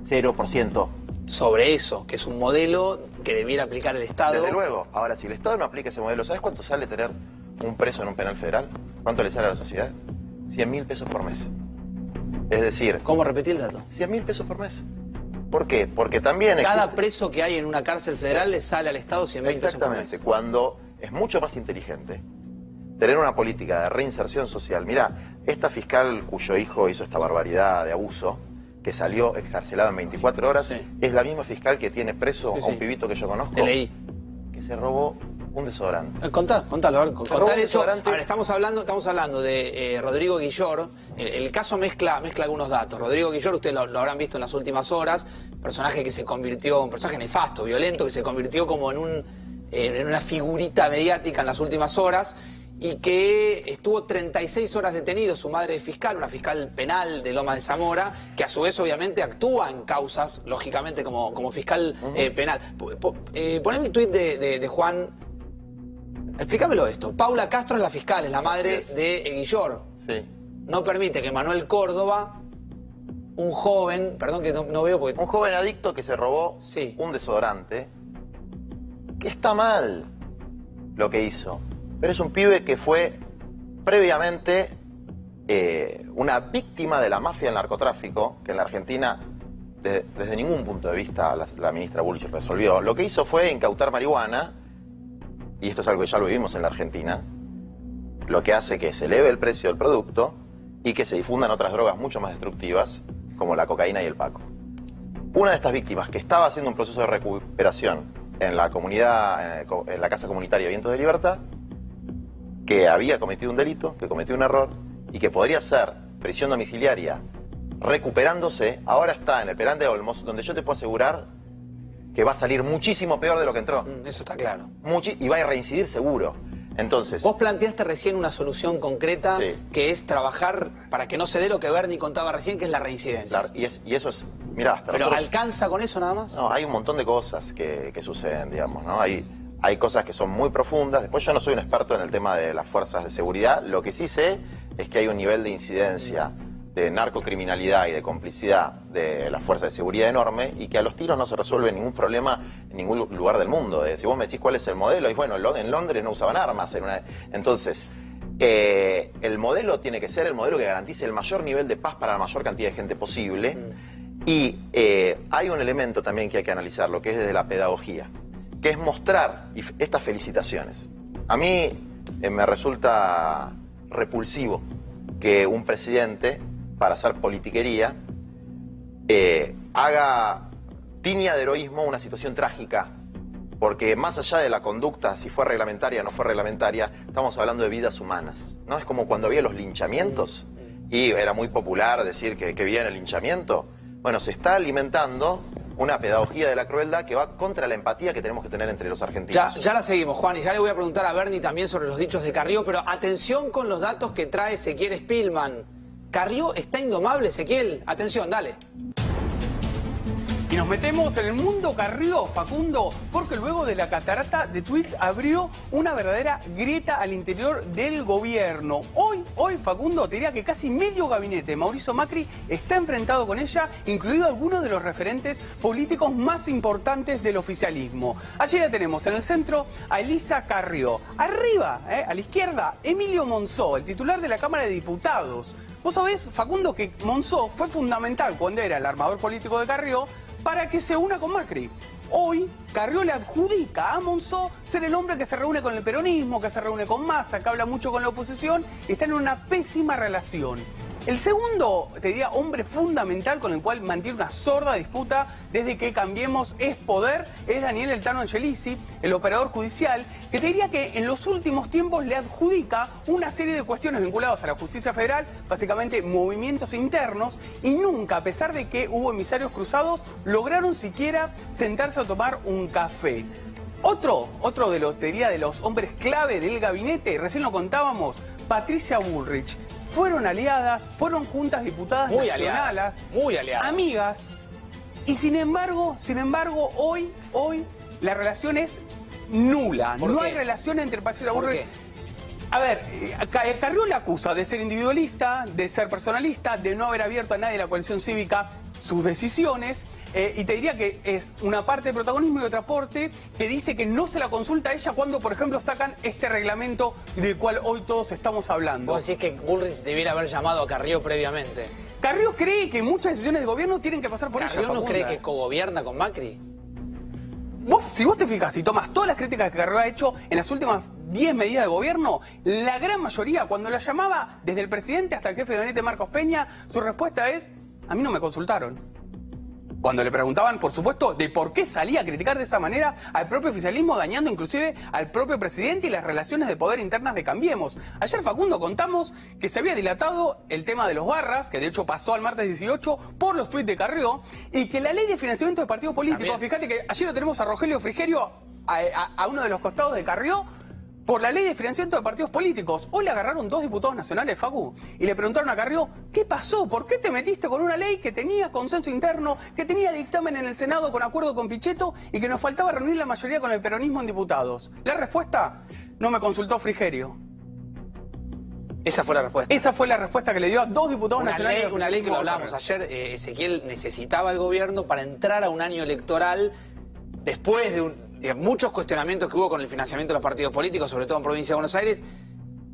Speaker 7: 0%.
Speaker 1: Sobre eso, que es un modelo que debiera aplicar el Estado.
Speaker 7: Desde luego. Ahora, si el Estado no aplica ese modelo, ¿sabes cuánto sale tener un preso en un penal federal? ¿Cuánto le sale a la sociedad? 100.000 pesos por mes. Es decir...
Speaker 1: ¿Cómo repetir el dato?
Speaker 7: 100.000 pesos por mes. ¿Por qué? Porque también
Speaker 1: cada preso que hay en una cárcel federal le sale al Estado 100.000 pesos por mes.
Speaker 7: Exactamente. Cuando es mucho más inteligente tener una política de reinserción social. Mirá, esta fiscal cuyo hijo hizo esta barbaridad de abuso, que salió excarcelado en 24 horas, es la misma fiscal que tiene preso a un pibito que yo conozco.
Speaker 1: Te leí.
Speaker 7: Que se robó un desodorante.
Speaker 1: Contalo, a ver, contá el hecho. A ver, estamos hablando de Rodrigo Guillor. El caso mezcla algunos datos. Rodrigo Guillor, ustedes lo habrán visto en las últimas horas, personaje que se convirtió, un personaje nefasto, violento, que se convirtió como en una figurita mediática en las últimas horas, y que estuvo 36 horas detenido. Su madre es fiscal, una fiscal penal de Lomas de Zamora, que a su vez obviamente actúa en causas, lógicamente como fiscal penal. Poneme el tuit de Juan. Explícamelo esto. Paula Castro es la fiscal, es la madre de Guillor.
Speaker 7: Sí.
Speaker 1: No permite que Manuel Córdoba, un joven, perdón que no veo porque...
Speaker 7: Un joven adicto que se robó un desodorante, que está mal lo que hizo, pero es un pibe que fue previamente una víctima de la mafia del narcotráfico, que en la Argentina, desde ningún punto de vista, la ministra Bullrich resolvió. Lo que hizo fue incautar marihuana, y esto es algo que ya lo vivimos en la Argentina, lo que hace que se eleve el precio del producto y que se difundan otras drogas mucho más destructivas, como la cocaína y el paco. Una de estas víctimas que estaba haciendo un proceso de recuperación en la comunidad, en la Casa Comunitaria Vientos de Libertad, que había cometido un delito, que cometió un error y que podría ser prisión domiciliaria recuperándose, ahora está en el penal de Olmos, donde yo te puedo asegurar que va a salir muchísimo peor de lo que entró.
Speaker 1: Eso está claro.
Speaker 7: Y va a reincidir seguro. Entonces...
Speaker 1: Vos planteaste recién una solución concreta, que es trabajar para que no se dé lo que Bernie contaba recién, que es la reincidencia.
Speaker 7: Y eso es... Mirá, hasta
Speaker 1: ¿Pero
Speaker 7: nosotros...
Speaker 1: alcanza con eso nada más?
Speaker 7: No, hay un montón de cosas que suceden, digamos, ¿no? Hay cosas que son muy profundas. Después yo no soy un experto en el tema de las fuerzas de seguridad. Lo que sí sé es que hay un nivel de incidencia de narcocriminalidad y de complicidad de las fuerzas de seguridad enorme, y que a los tiros no se resuelve ningún problema en ningún lugar del mundo. Si vos me decís cuál es el modelo, y bueno, en Londres no usaban armas. Entonces, el modelo tiene que ser el modelo que garantice el mayor nivel de paz para la mayor cantidad de gente posible, Y hay un elemento también que hay que analizar, lo que es desde la pedagogía, que es mostrar estas felicitaciones. A mí me resulta repulsivo que un presidente, para hacer politiquería, tiña de heroísmo una situación trágica, porque más allá de la conducta, si fue reglamentaria o no fue reglamentaria, estamos hablando de vidas humanas, ¿no? Es como cuando había los linchamientos, y era muy popular decir que bien el linchamiento. Bueno, se está alimentando una pedagogía de la crueldad que va contra la empatía que tenemos que tener entre los argentinos.
Speaker 1: Ya la seguimos, Juan, y ya le voy a preguntar a Bernie también sobre los dichos de Carrió, pero atención con los datos que trae Ezequiel Spillman. Carrió está indomable, Ezequiel. Atención, dale.
Speaker 9: Y nos metemos en el mundo Carrió, Facundo, porque luego de la catarata de tweets abrió una verdadera grieta al interior del gobierno. Hoy, Facundo, te diría que casi medio gabinete de Mauricio Macri está enfrentado con ella, incluido algunos de los referentes políticos más importantes del oficialismo. Allí la tenemos en el centro a Elisa Carrió. Arriba, a la izquierda, Emilio Monzó, el titular de la Cámara de Diputados. Vos sabés, Facundo, que Monzó fue fundamental cuando era el armador político de Carrió para que se una con Macri. Hoy, Carrió le adjudica a Monzó ser el hombre que se reúne con el peronismo, que se reúne con Massa, que habla mucho con la oposición y está en una pésima relación. El segundo, te diría, hombre fundamental con el cual mantiene una sorda disputa desde que Cambiemos es poder, es Daniel El Tano Angelici, el operador judicial, que te diría que en los últimos tiempos le adjudica una serie de cuestiones vinculadas a la justicia federal, básicamente movimientos internos, y nunca, a pesar de que hubo emisarios cruzados, lograron siquiera sentarse a tomar un café. Otro de los, te diría, de los hombres clave del gabinete, recién lo contábamos, Patricia Bullrich. Fueron aliadas, fueron juntas diputadas
Speaker 1: muy
Speaker 9: nacionales,
Speaker 1: muy aliadas,
Speaker 9: amigas, y sin embargo, hoy la relación es nula. No hay relación entre Patricia Bullrich. A ver, Carrió la acusa de ser individualista, de ser personalista, de no haber abierto a nadie de la coalición cívica sus decisiones. Y te diría que es una parte de protagonismo y otra parte que dice que no se la consulta a ella cuando, por ejemplo, sacan este reglamento del cual hoy todos estamos hablando.
Speaker 1: Vos decís que Bullrich debiera haber llamado a Carrió previamente.
Speaker 9: Carrió cree que muchas decisiones de gobierno tienen que pasar por ella.
Speaker 1: ¿Carrió no cree que cogobierna con Macri?
Speaker 9: Si vos te fijas y tomás todas las críticas que Carrió ha hecho en las últimas 10 medidas de gobierno, la gran mayoría, cuando la llamaba desde el presidente hasta el jefe de gabinete Marcos Peña, su respuesta es: a mí no me consultaron. Cuando le preguntaban, por supuesto, de por qué salía a criticar de esa manera al propio oficialismo, dañando inclusive al propio presidente y las relaciones de poder internas de Cambiemos. Ayer, Facundo, contamos que se había dilatado el tema de los barras, que de hecho pasó al martes 18 por los tuits de Carrió, y que la ley de financiamiento de partidos políticos, fíjate que ayer lo tenemos a Rogelio Frigerio, a uno de los costados de Carrió, por la ley de financiamiento de partidos políticos. Hoy le agarraron 2 diputados nacionales, Facu, y le preguntaron a Carrió: ¿qué pasó? ¿Por qué te metiste con una ley que tenía consenso interno, que tenía dictamen en el Senado con acuerdo con Pichetto y que nos faltaba reunir la mayoría con el peronismo en diputados? La respuesta: no me consultó Frigerio.
Speaker 1: Esa fue la respuesta.
Speaker 9: Esa fue la respuesta que le dio a 2 diputados nacionales.
Speaker 1: Una ley que lo hablábamos ayer, Ezequiel necesitaba el gobierno para entrar a un año electoral después de muchos cuestionamientos que hubo con el financiamiento de los partidos políticos, sobre todo en Provincia de Buenos Aires,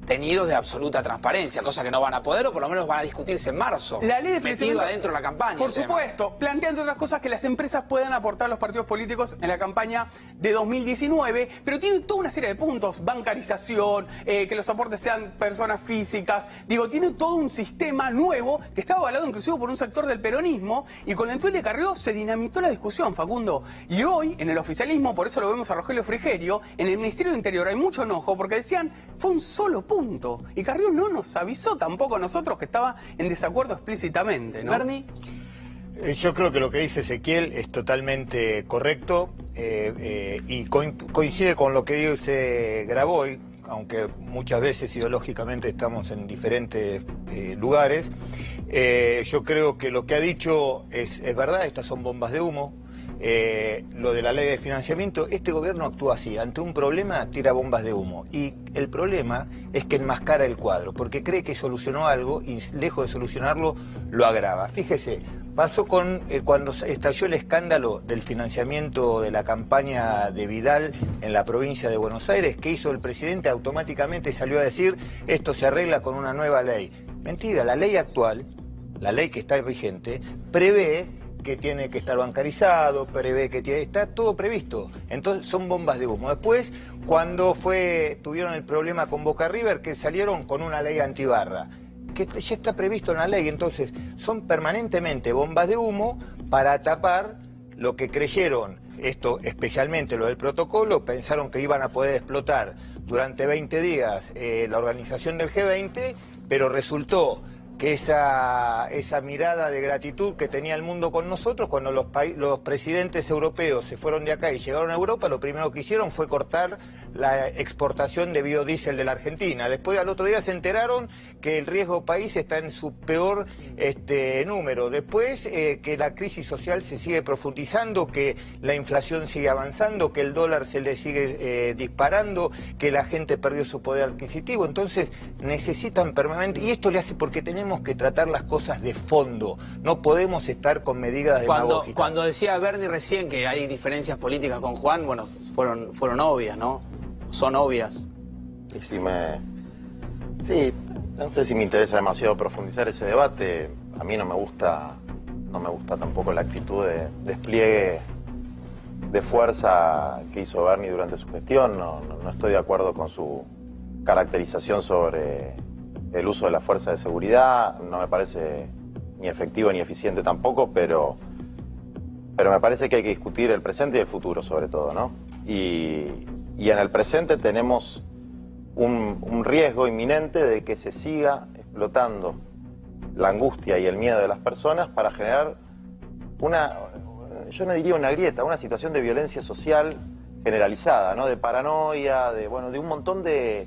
Speaker 1: tenidos de absoluta transparencia, cosa que no van a poder o por lo menos van a discutirse en marzo.
Speaker 9: La ley de
Speaker 1: metido adentro de la campaña.
Speaker 9: Por supuesto, planteando otras cosas que las empresas puedan aportar a los partidos políticos en la campaña de 2019, pero tiene toda una serie de puntos: bancarización, que los aportes sean personas físicas. Digo, tiene todo un sistema nuevo que estaba avalado inclusive por un sector del peronismo, y con el tuit de Carrió se dinamitó la discusión, Facundo. Y hoy, en el oficialismo, por eso lo vemos a Rogelio Frigerio, en el Ministerio de Interior hay mucho enojo porque decían: fue un solo punto. Y Carrió no nos avisó tampoco a nosotros que estaba en desacuerdo explícitamente, ¿no?
Speaker 1: Bernie.
Speaker 6: Yo creo que lo que dice Ezequiel es totalmente correcto y coincide con lo que dice Graboy, aunque muchas veces ideológicamente estamos en diferentes lugares. Yo creo que lo que ha dicho es verdad, estas son bombas de humo. Lo de la ley de financiamiento, este gobierno actúa así: ante un problema tira bombas de humo, y el problema es que enmascara el cuadro porque cree que solucionó algo y lejos de solucionarlo lo agrava. Fíjese, pasó con cuando estalló el escándalo del financiamiento de la campaña de Vidal en la provincia de Buenos Aires. ¿Qué hizo el presidente? Automáticamente salió a decir: esto se arregla con una nueva ley. Mentira, la ley actual, la ley que está vigente, prevé que tiene que estar bancarizado, prevé que está todo previsto. Entonces son bombas de humo. Después, cuando tuvieron el problema con Boca River, que salieron con una ley antibarra, que ya está previsto en la ley. Entonces son permanentemente bombas de humo para tapar lo que creyeron. Esto, especialmente lo del protocolo, pensaron que iban a poder explotar durante 20 días la organización del G20, pero resultó que esa mirada de gratitud que tenía el mundo con nosotros, cuando los presidentes europeos se fueron de acá y llegaron a Europa, lo primero que hicieron fue cortar la exportación de biodiesel de la Argentina. Después, al otro día, se enteraron que el riesgo país está en su peor número. Después, que la crisis social se sigue profundizando, que la inflación sigue avanzando, que el dólar se le sigue disparando, que la gente perdió su poder adquisitivo. Entonces, necesitan permanente, y esto le hace porque tenemos que tratar las cosas de fondo. No podemos estar con medidas demagógicas.
Speaker 1: Cuando decía Bernie recién que hay diferencias políticas con Juan, bueno, fueron obvias, ¿no? Son obvias.
Speaker 7: Y sí, no sé si me interesa demasiado profundizar ese debate. A mí no me gusta tampoco la actitud de despliegue de fuerza que hizo Bernie durante su gestión. No estoy de acuerdo con su caracterización sobre el uso de la fuerza de seguridad. No me parece ni efectivo ni eficiente tampoco, pero me parece que hay que discutir el presente y el futuro, sobre todo, ¿no? Y en el presente tenemos un riesgo inminente de que se siga explotando la angustia y el miedo de las personas para generar yo no diría una grieta, una situación de violencia social generalizada, ¿no? De paranoia, de un montón de...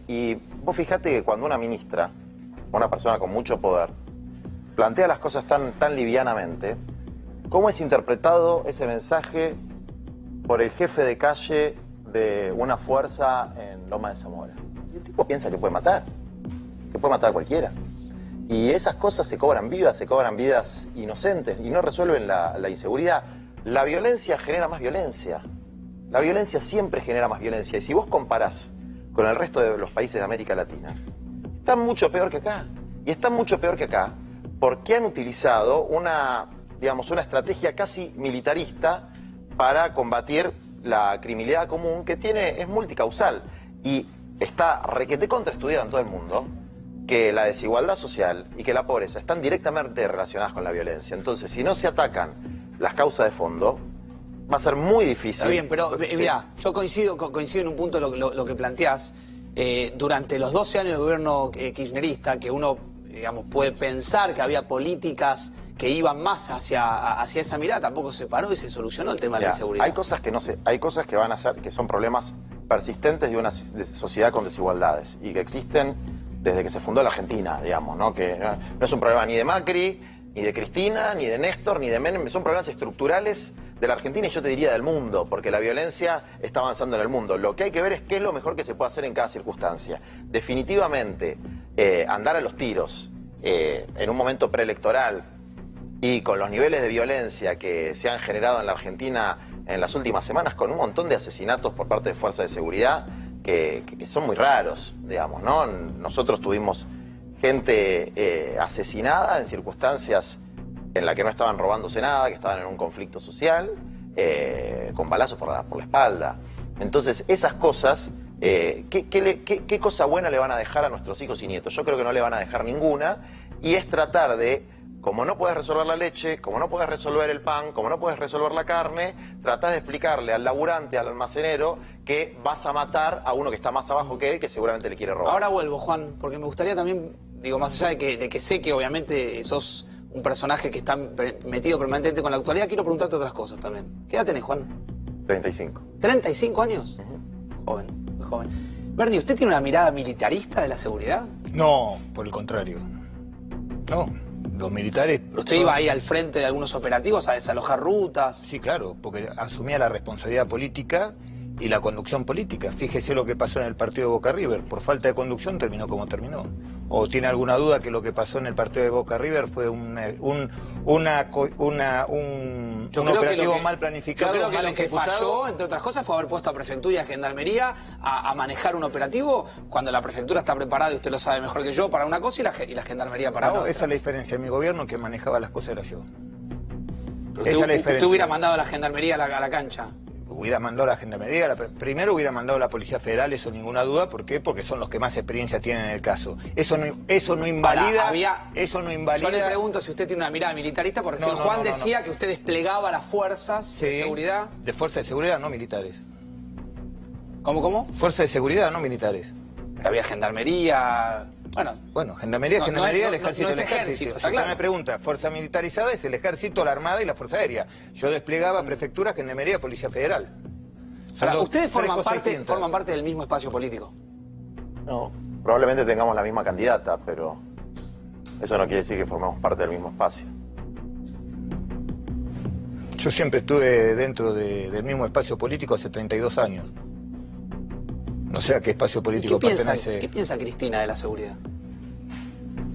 Speaker 7: y vos fijate que cuando una ministra, una persona con mucho poder, plantea las cosas tan livianamente, ¿cómo es interpretado ese mensaje por el jefe de calle de una fuerza en Loma de Zamora? Y el tipo piensa que puede matar a cualquiera. Y esas cosas se cobran vidas inocentes y no resuelven la inseguridad. La violencia genera más violencia. La violencia siempre genera más violencia. Y si vos comparás con el resto de los países de América Latina, están mucho peor que acá. Y están mucho peor que acá porque han utilizado una estrategia casi militarista para combatir la criminalidad común que es multicausal. Y está requete contraestudiado en todo el mundo que la desigualdad social y que la pobreza están directamente relacionadas con la violencia. Entonces, si no se atacan las causas de fondo, va a ser muy difícil.
Speaker 1: Está bien, pero mirá, yo coincido en un punto lo que planteás. Durante los 12 años de gobierno kirchnerista, que uno, puede pensar que había políticas que iban más hacia esa mirada, tampoco se paró y se solucionó el tema de la inseguridad.
Speaker 7: Hay cosas que van a ser, que son problemas persistentes de una sociedad con desigualdades y que existen desde que se fundó la Argentina, ¿no? Que no es un problema ni de Macri, ni de Cristina, ni de Néstor, ni de Menem, son problemas estructurales de la Argentina y yo te diría del mundo, porque la violencia está avanzando en el mundo. Lo que hay que ver es qué es lo mejor que se puede hacer en cada circunstancia. Definitivamente, andar a los tiros en un momento preelectoral y con los niveles de violencia que se han generado en la Argentina en las últimas semanas, con un montón de asesinatos por parte de fuerzas de seguridad que son muy raros, ¿no? Nosotros tuvimos gente asesinada en circunstancias en las que no estaban robándose nada, que estaban en un conflicto social, con balazos por la espalda. Entonces, esas cosas, ¿qué cosa buena le van a dejar a nuestros hijos y nietos? Yo creo que no le van a dejar ninguna, y es tratar de, como no puedes resolver la leche, como no puedes resolver el pan, como no puedes resolver la carne, tratás de explicarle al laburante, al almacenero, que vas a matar a uno que está más abajo que él, que seguramente le quiere robar.
Speaker 1: Ahora vuelvo, Juan, porque me gustaría también, más allá de que sé que obviamente sos un personaje que está metido permanentemente con la actualidad, quiero preguntarte otras cosas también. ¿Qué edad tenés, Juan?
Speaker 7: 35.
Speaker 1: ¿35 años? Joven, muy joven. Bernie, ¿usted tiene una mirada militarista de la seguridad?
Speaker 6: No, por el contrario. No, los militares...
Speaker 1: ¿Usted iba ahí al frente de algunos operativos a desalojar rutas?
Speaker 6: Sí, claro, porque asumía la responsabilidad política y la conducción política. Fíjese lo que pasó en el partido de Boca River. Por falta de conducción terminó como terminó. ¿O tiene alguna duda que lo que pasó en el partido de Boca River fue un operativo mal planificado,
Speaker 1: yo creo que
Speaker 6: mal
Speaker 1: lo que
Speaker 6: ejecutado?
Speaker 1: falló, entre otras cosas, fue haber puesto a Prefectura y a Gendarmería a manejar un operativo cuando la Prefectura está preparada, y usted lo sabe mejor que yo, para una cosa y la Gendarmería para otra.
Speaker 6: Esa es la diferencia. En mi gobierno, que manejaba las cosas era yo.
Speaker 1: Esa es la diferencia. ¿Usted hubiera mandado a la gendarmería a la cancha?
Speaker 6: Hubiera mandado a la gendarmería, primero hubiera mandado a la Policía Federal, eso ninguna duda. ¿Por qué? Porque son los que más experiencia tienen en el caso. Eso no invalida. Eso no invalida.
Speaker 1: Yo le pregunto si usted tiene una mirada militarista, porque recién Juan decía que usted desplegaba las fuerzas de seguridad.
Speaker 6: De fuerzas de seguridad, no militares.
Speaker 1: ¿Cómo?
Speaker 6: Fuerzas de seguridad, no militares.
Speaker 1: Pero había gendarmería.
Speaker 6: Bueno, gendarmería, el ejército, el ejército. Si usted me pregunta, fuerza militarizada es el ejército, la armada y la fuerza aérea. Yo desplegaba prefectura, gendarmería, policía federal.
Speaker 1: Ahora, ¿ustedes forman parte del mismo espacio político?
Speaker 7: No, probablemente tengamos la misma candidata, pero eso no quiere decir que formemos parte del mismo espacio.
Speaker 6: Yo siempre estuve dentro del mismo espacio político hace 32 años. No sé a qué espacio político pertenece.
Speaker 1: ¿Qué piensa Cristina de la seguridad?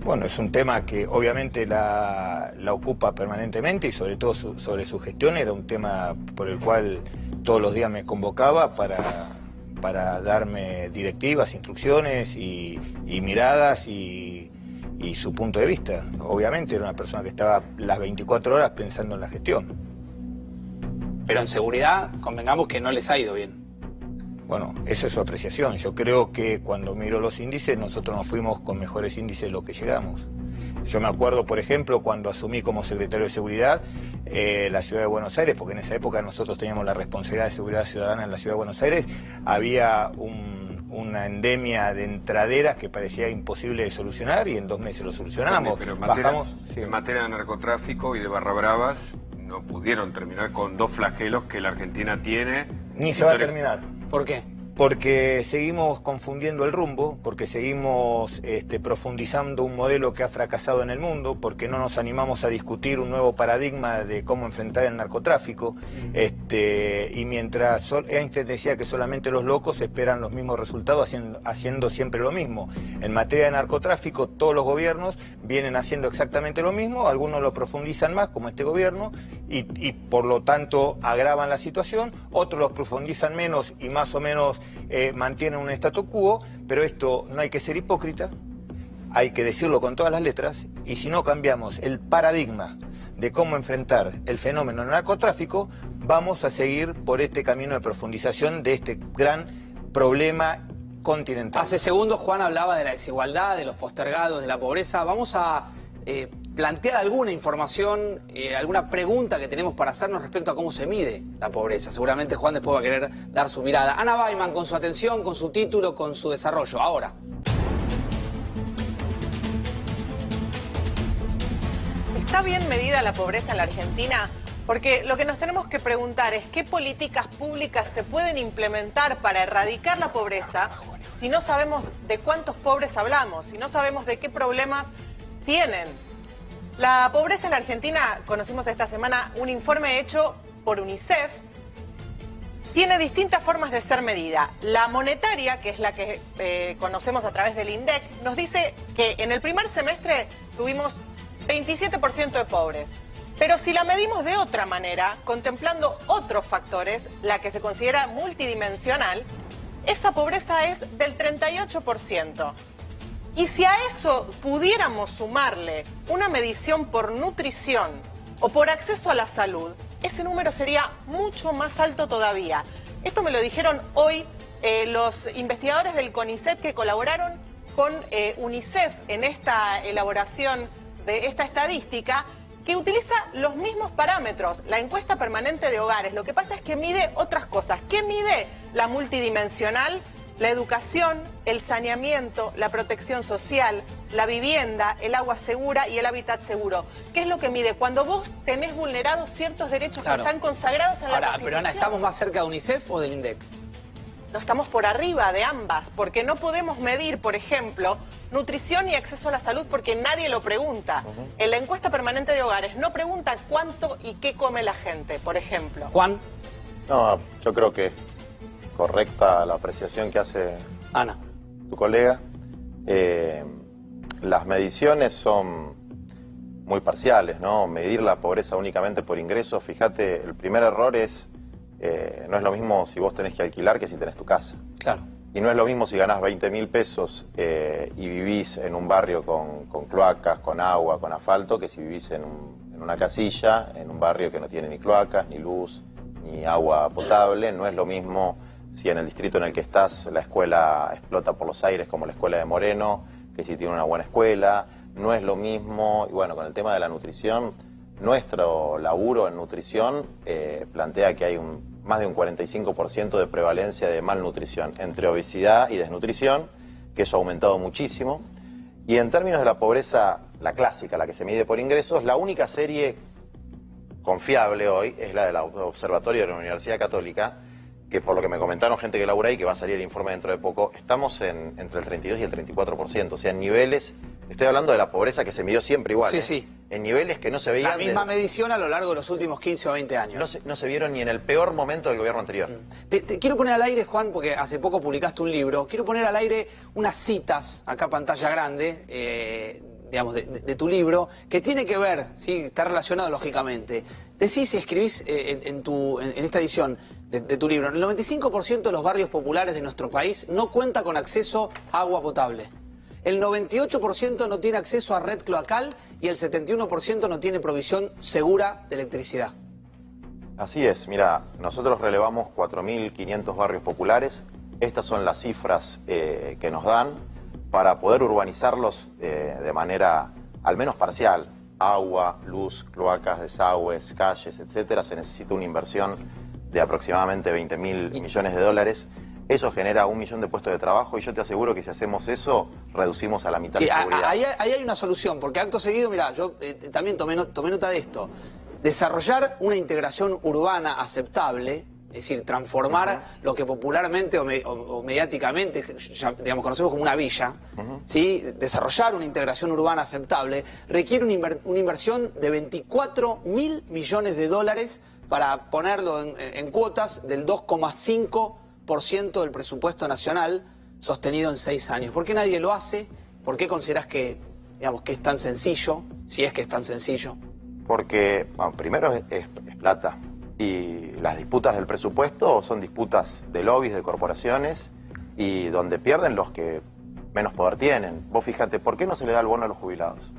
Speaker 6: Bueno, es un tema que obviamente la ocupa permanentemente y sobre todo sobre su gestión. Era un tema por el cual todos los días me convocaba para darme directivas, instrucciones y miradas y su punto de vista. Obviamente era una persona que estaba las 24 horas pensando en la gestión.
Speaker 1: Pero en seguridad, convengamos que no les ha ido bien.
Speaker 6: Bueno, esa es su apreciación. Yo creo que cuando miro los índices, nosotros nos fuimos con mejores índices de lo que llegamos. Yo me acuerdo, por ejemplo, cuando asumí como secretario de Seguridad la Ciudad de Buenos Aires, porque en esa época nosotros teníamos la responsabilidad de seguridad ciudadana en la Ciudad de Buenos Aires, había una endemia de entraderas que parecía imposible de solucionar y en 2 meses lo solucionamos.
Speaker 8: Pero en materia de narcotráfico y de barra bravas, no pudieron terminar con 2 flagelos que la Argentina tiene.
Speaker 6: Ni se va a terminar.
Speaker 1: ¿Por qué?
Speaker 6: Porque seguimos confundiendo el rumbo, porque seguimos profundizando un modelo que ha fracasado en el mundo, porque no nos animamos a discutir un nuevo paradigma de cómo enfrentar el narcotráfico, y mientras Einstein decía que solamente los locos esperan los mismos resultados haciendo siempre lo mismo. En materia de narcotráfico, todos los gobiernos vienen haciendo exactamente lo mismo, algunos lo profundizan más, como este gobierno, y por lo tanto agravan la situación, otros los profundizan menos y más o menos mantienen un statu quo, pero esto no hay que ser hipócrita, hay que decirlo con todas las letras, y si no cambiamos el paradigma de cómo enfrentar el fenómeno del narcotráfico, vamos a seguir por este camino de profundización de este gran problema continental.
Speaker 1: Hace segundos Juan hablaba de la desigualdad, de los postergados, de la pobreza. Vamos a plantear alguna información, alguna pregunta que tenemos para hacernos respecto a cómo se mide la pobreza. Seguramente Juan después va a querer dar su mirada. Ana Baiman, con su atención, con su título, con su desarrollo. Ahora.
Speaker 10: ¿Está bien medida la pobreza en la Argentina? Porque lo que nos tenemos que preguntar es qué políticas públicas se pueden implementar para erradicar la pobreza si no sabemos de cuántos pobres hablamos, si no sabemos de qué problemas tienen. La pobreza en la Argentina, conocimos esta semana un informe hecho por UNICEF, tiene distintas formas de ser medida. La monetaria, que es la que conocemos a través del INDEC, nos dice que en el primer semestre tuvimos 27% de pobres. Pero si la medimos de otra manera, contemplando otros factores, la que se considera multidimensional, esa pobreza es del 38%. Y si a eso pudiéramos sumarle una medición por nutrición o por acceso a la salud, ese número sería mucho más alto todavía. Esto me lo dijeron hoy los investigadores del CONICET que colaboraron con UNICEF en esta elaboración de esta estadística, que utiliza los mismos parámetros, la encuesta permanente de hogares. Lo que pasa es que mide otras cosas. ¿Qué mide la multidimensional? La educación, el saneamiento, la protección social, la vivienda, el agua segura y el hábitat seguro. ¿Qué es lo que mide? Cuando vos tenés vulnerados ciertos derechos que están consagrados en la Constitución.
Speaker 1: Pero Ana, ¿estamos más cerca de UNICEF o del INDEC?
Speaker 10: No, estamos por arriba de ambas, porque no podemos medir, por ejemplo, nutrición y acceso a la salud porque nadie lo pregunta. En la encuesta permanente de hogares no pregunta cuánto y qué come la gente, por ejemplo.
Speaker 1: Juan.
Speaker 7: No, yo creo que es correcta la apreciación que hace
Speaker 1: Ana,
Speaker 7: tu colega. Las mediciones son muy parciales, ¿no? Medir la pobreza únicamente por ingresos. Fíjate, el primer error es, no es lo mismo si vos tenés que alquilar que si tenés tu casa.
Speaker 1: Claro.
Speaker 7: Y no es lo mismo si ganás 20.000 pesos y vivís en un barrio con cloacas, con agua, con asfalto, que si vivís en en una casilla, en un barrio que no tiene ni cloacas, ni luz, ni agua potable. No es lo mismo si en el distrito en el que estás la escuela explota por los aires como la escuela de Moreno, que si tiene una buena escuela. No es lo mismo, y bueno, con el tema de la nutrición, nuestro laburo en nutrición plantea que hay más de un 45% de prevalencia de malnutrición entre obesidad y desnutrición, que eso ha aumentado muchísimo. Y en términos de la pobreza, la clásica, la que se mide por ingresos, la única serie confiable hoy es la del Observatorio de la Universidad Católica, que por lo que me comentaron gente que labura ahí, que va a salir el informe dentro de poco, estamos entre el 32 y el 34%, o sea, en niveles, estoy hablando de la pobreza que se midió siempre igual,
Speaker 1: sí, sí.
Speaker 7: En niveles que no se veían...
Speaker 1: La misma medición a lo largo de los últimos 15 o 20 años.
Speaker 7: No se vieron ni en el peor momento del gobierno anterior.
Speaker 1: Te quiero poner al aire, Juan, porque hace poco publicaste un libro, quiero poner al aire unas citas, acá pantalla grande, digamos, de tu libro, que tiene que ver, ¿sí? Está relacionado lógicamente. Decís, escribís en esta edición de tu libro, el 95% de los barrios populares de nuestro país no cuenta con acceso a agua potable. El 98% no tiene acceso a red cloacal y el 71% no tiene provisión segura de electricidad.
Speaker 7: Así es, mira, nosotros relevamos 4.500 barrios populares. Estas son las cifras que nos dan para poder urbanizarlos de manera al menos parcial. Agua, luz, cloacas, desagües, calles, etcétera. Se necesita una inversión de aproximadamente 20.000 millones de dólares. Eso genera 1 millón de puestos de trabajo y yo te aseguro que si hacemos eso, reducimos a la mitad la inseguridad.
Speaker 1: Ahí hay una solución, porque acto seguido, mira, yo también tomé nota de esto. Desarrollar una integración urbana aceptable, es decir, transformar lo que popularmente o mediáticamente ya, digamos, conocemos como una villa, ¿sí? Desarrollar una integración urbana aceptable requiere una inversión de 24.000 millones de dólares para ponerlo en cuotas del 2,5% del presupuesto nacional sostenido en 6 años. ¿Por qué nadie lo hace? ¿Por qué considerás que, digamos, que es tan sencillo, si es que es tan sencillo?
Speaker 7: Porque, bueno, primero es plata. Y las disputas del presupuesto son disputas de lobbies, de corporaciones, y donde pierden los que menos poder tienen. Vos fíjate, ¿por qué no se le da el bono a los jubilados?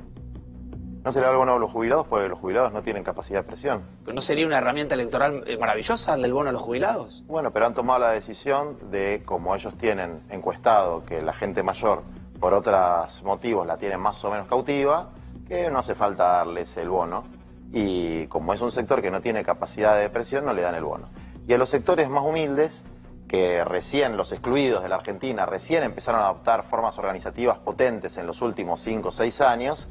Speaker 7: No se le da el bono a los jubilados porque los jubilados no tienen capacidad de presión.
Speaker 1: ¿Pero no sería una herramienta electoral maravillosa el bono a los jubilados?
Speaker 7: Bueno, pero han tomado la decisión de, como ellos tienen encuestado que la gente mayor, por otros motivos, la tienen más o menos cautiva, que no hace falta darles el bono. Y como es un sector que no tiene capacidad de presión, no le dan el bono. Y a los sectores más humildes, que recién, los excluidos de la Argentina, recién empezaron a adoptar formas organizativas potentes en los últimos 5 o 6 años,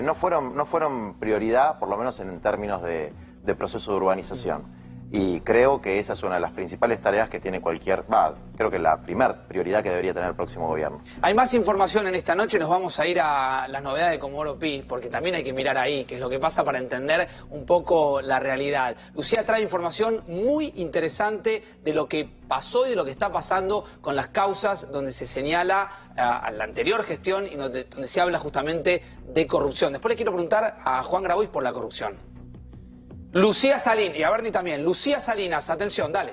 Speaker 7: no fueron prioridad, por lo menos en términos de proceso de urbanización. Y creo que esa es una de las principales tareas que tiene creo que la primera prioridad que debería tener el próximo gobierno.
Speaker 1: Hay más información en esta noche, nos vamos a ir a las novedades de Comodoro Pi, porque también hay que mirar ahí, qué es lo que pasa para entender un poco la realidad. Lucía trae información muy interesante de lo que pasó y de lo que está pasando con las causas donde se señala a la anterior gestión y donde se habla justamente de corrupción. Después le quiero preguntar a Juan Grabois por la corrupción. Lucía Salinas, y a Bernie también. Lucía Salinas, atención, dale.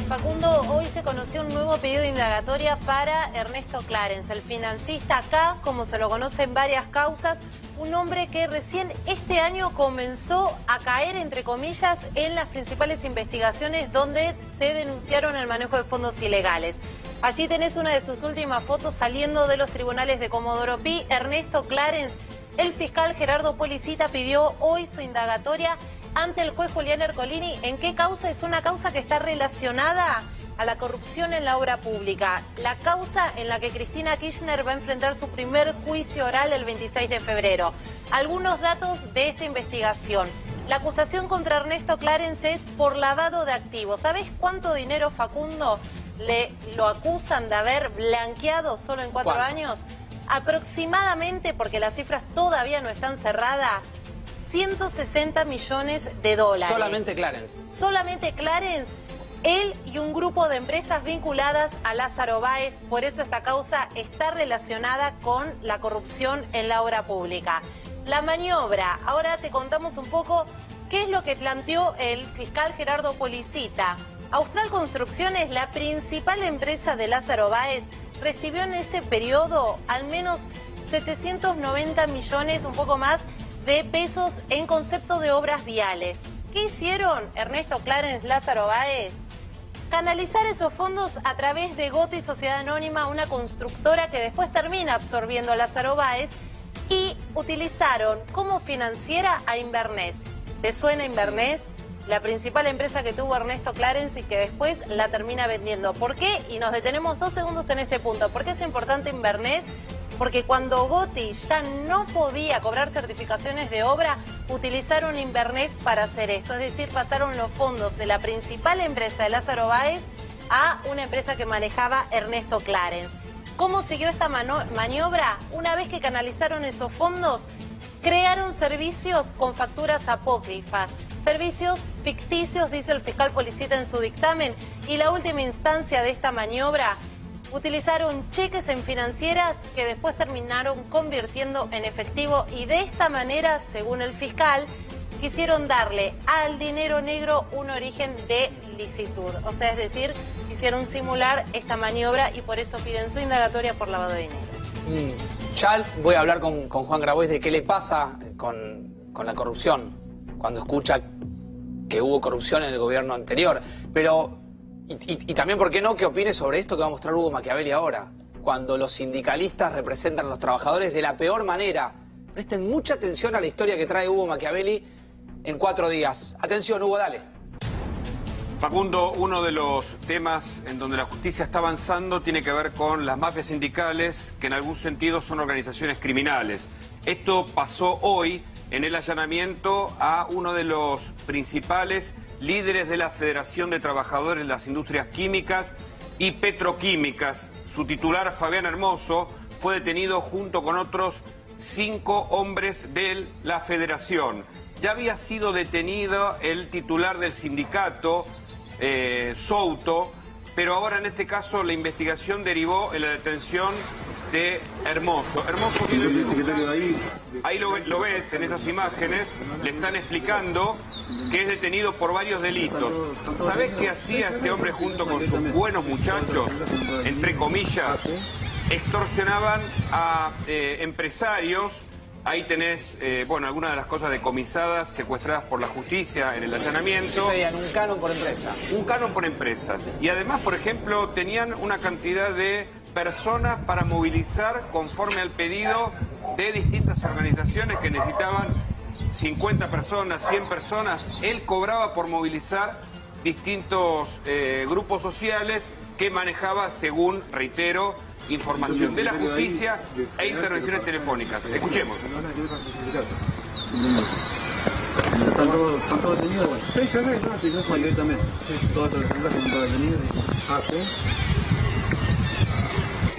Speaker 11: Facundo, hoy se conoció un nuevo pedido de indagatoria para Ernesto Clarence, el financista acá, como se lo conoce en varias causas, un hombre que recién este año comenzó a caer, entre comillas, en las principales investigaciones donde se denunciaron el manejo de fondos ilegales. Allí tenés una de sus últimas fotos saliendo de los tribunales de Comodoro Pi. Ernesto Clarence, el fiscal Gerardo Policita pidió hoy su indagatoria ante el juez Julián Ercolini. ¿En qué causa? Es una causa que está relacionada a la corrupción en la obra pública. La causa en la que Cristina Kirchner va a enfrentar su primer juicio oral el 26 de febrero. Algunos datos de esta investigación. La acusación contra Ernesto Clarence es por lavado de activos. ¿Sabés cuánto dinero, Facundo, lo acusan de haber blanqueado solo en 4 años? Aproximadamente, porque las cifras todavía no están cerradas, 160 millones de dólares.
Speaker 1: Solamente Clarence.
Speaker 11: Solamente Clarence, él y un grupo de empresas vinculadas a Lázaro Báez. Por eso esta causa está relacionada con la corrupción en la obra pública. La maniobra, ahora te contamos un poco qué es lo que planteó el fiscal Gerardo Policita. Austral Construcciones, la principal empresa de Lázaro Báez, recibió en ese periodo al menos 790 millones, un poco más, de pesos en concepto de obras viales. ¿Qué hicieron Ernesto Clarence, Lázaro Báez? Canalizar esos fondos a través de Goti Sociedad Anónima, una constructora que después termina absorbiendo a Lázaro Báez, y utilizaron como financiera a Inverness. ¿Te suena Inverness? La principal empresa que tuvo Ernesto Clarence y que después la termina vendiendo. ¿Por qué? Y nos detenemos 2 segundos en este punto. ¿Por qué es importante Inverness? Porque cuando Goti ya no podía cobrar certificaciones de obra, utilizaron Inverness para hacer esto. Es decir, pasaron los fondos de la principal empresa de Lázaro Báez a una empresa que manejaba Ernesto Clarence. ¿Cómo siguió esta maniobra? Una vez que canalizaron esos fondos, crearon servicios con facturas apócrifas, servicios ficticios, dice el fiscal Policita en su dictamen, y la última instancia de esta maniobra, utilizaron cheques en financieras que después terminaron convirtiendo en efectivo, y de esta manera, según el fiscal, quisieron darle al dinero negro un origen de licitud. O sea, es decir, quisieron simular esta maniobra y por eso piden su indagatoria por lavado de dinero.
Speaker 1: Ya voy a hablar con Juan Grabois de qué le pasa con la corrupción cuando escucha que hubo corrupción en el gobierno anterior. Pero, y también, ¿por qué no?, que opine sobre esto que va a mostrar Hugo Machiavelli ahora. Cuando los sindicalistas representan a los trabajadores de la peor manera. Presten mucha atención a la historia que trae Hugo Machiavelli en 4 días. Atención, Hugo, dale.
Speaker 8: Facundo, uno de los temas en donde la justicia está avanzando tiene que ver con las mafias sindicales, que en algún sentido son organizaciones criminales. Esto pasó hoy en el allanamiento a uno de los principales líderes de la Federación de Trabajadores de las Industrias Químicas y Petroquímicas. Su titular, Fabián Hermoso, fue detenido junto con otros 5 hombres de la Federación. Ya había sido detenido el titular del sindicato, Souto, pero ahora en este caso la investigación derivó en la detención de Hermoso. Hermoso viene... Ahí lo ves en esas imágenes, le están explicando que es detenido por varios delitos. ¿Sabés qué hacía este hombre junto con sus buenos muchachos, entre comillas? Extorsionaban a empresarios. Ahí tenés, bueno, algunas de las cosas decomisadas, secuestradas por la justicia en el allanamiento.
Speaker 1: Pedían un canon por empresa.
Speaker 8: Un canon por empresas. Y además, por ejemplo, tenían una cantidad de personas para movilizar conforme al pedido de distintas organizaciones que necesitaban 50 personas, 100 personas. Él cobraba por movilizar distintos grupos sociales que manejaba, según, reitero, información de la justicia e intervenciones telefónicas. Escuchemos.
Speaker 12: ¿Están todos detenidos? Sí, yo directamente. Todos detenidos.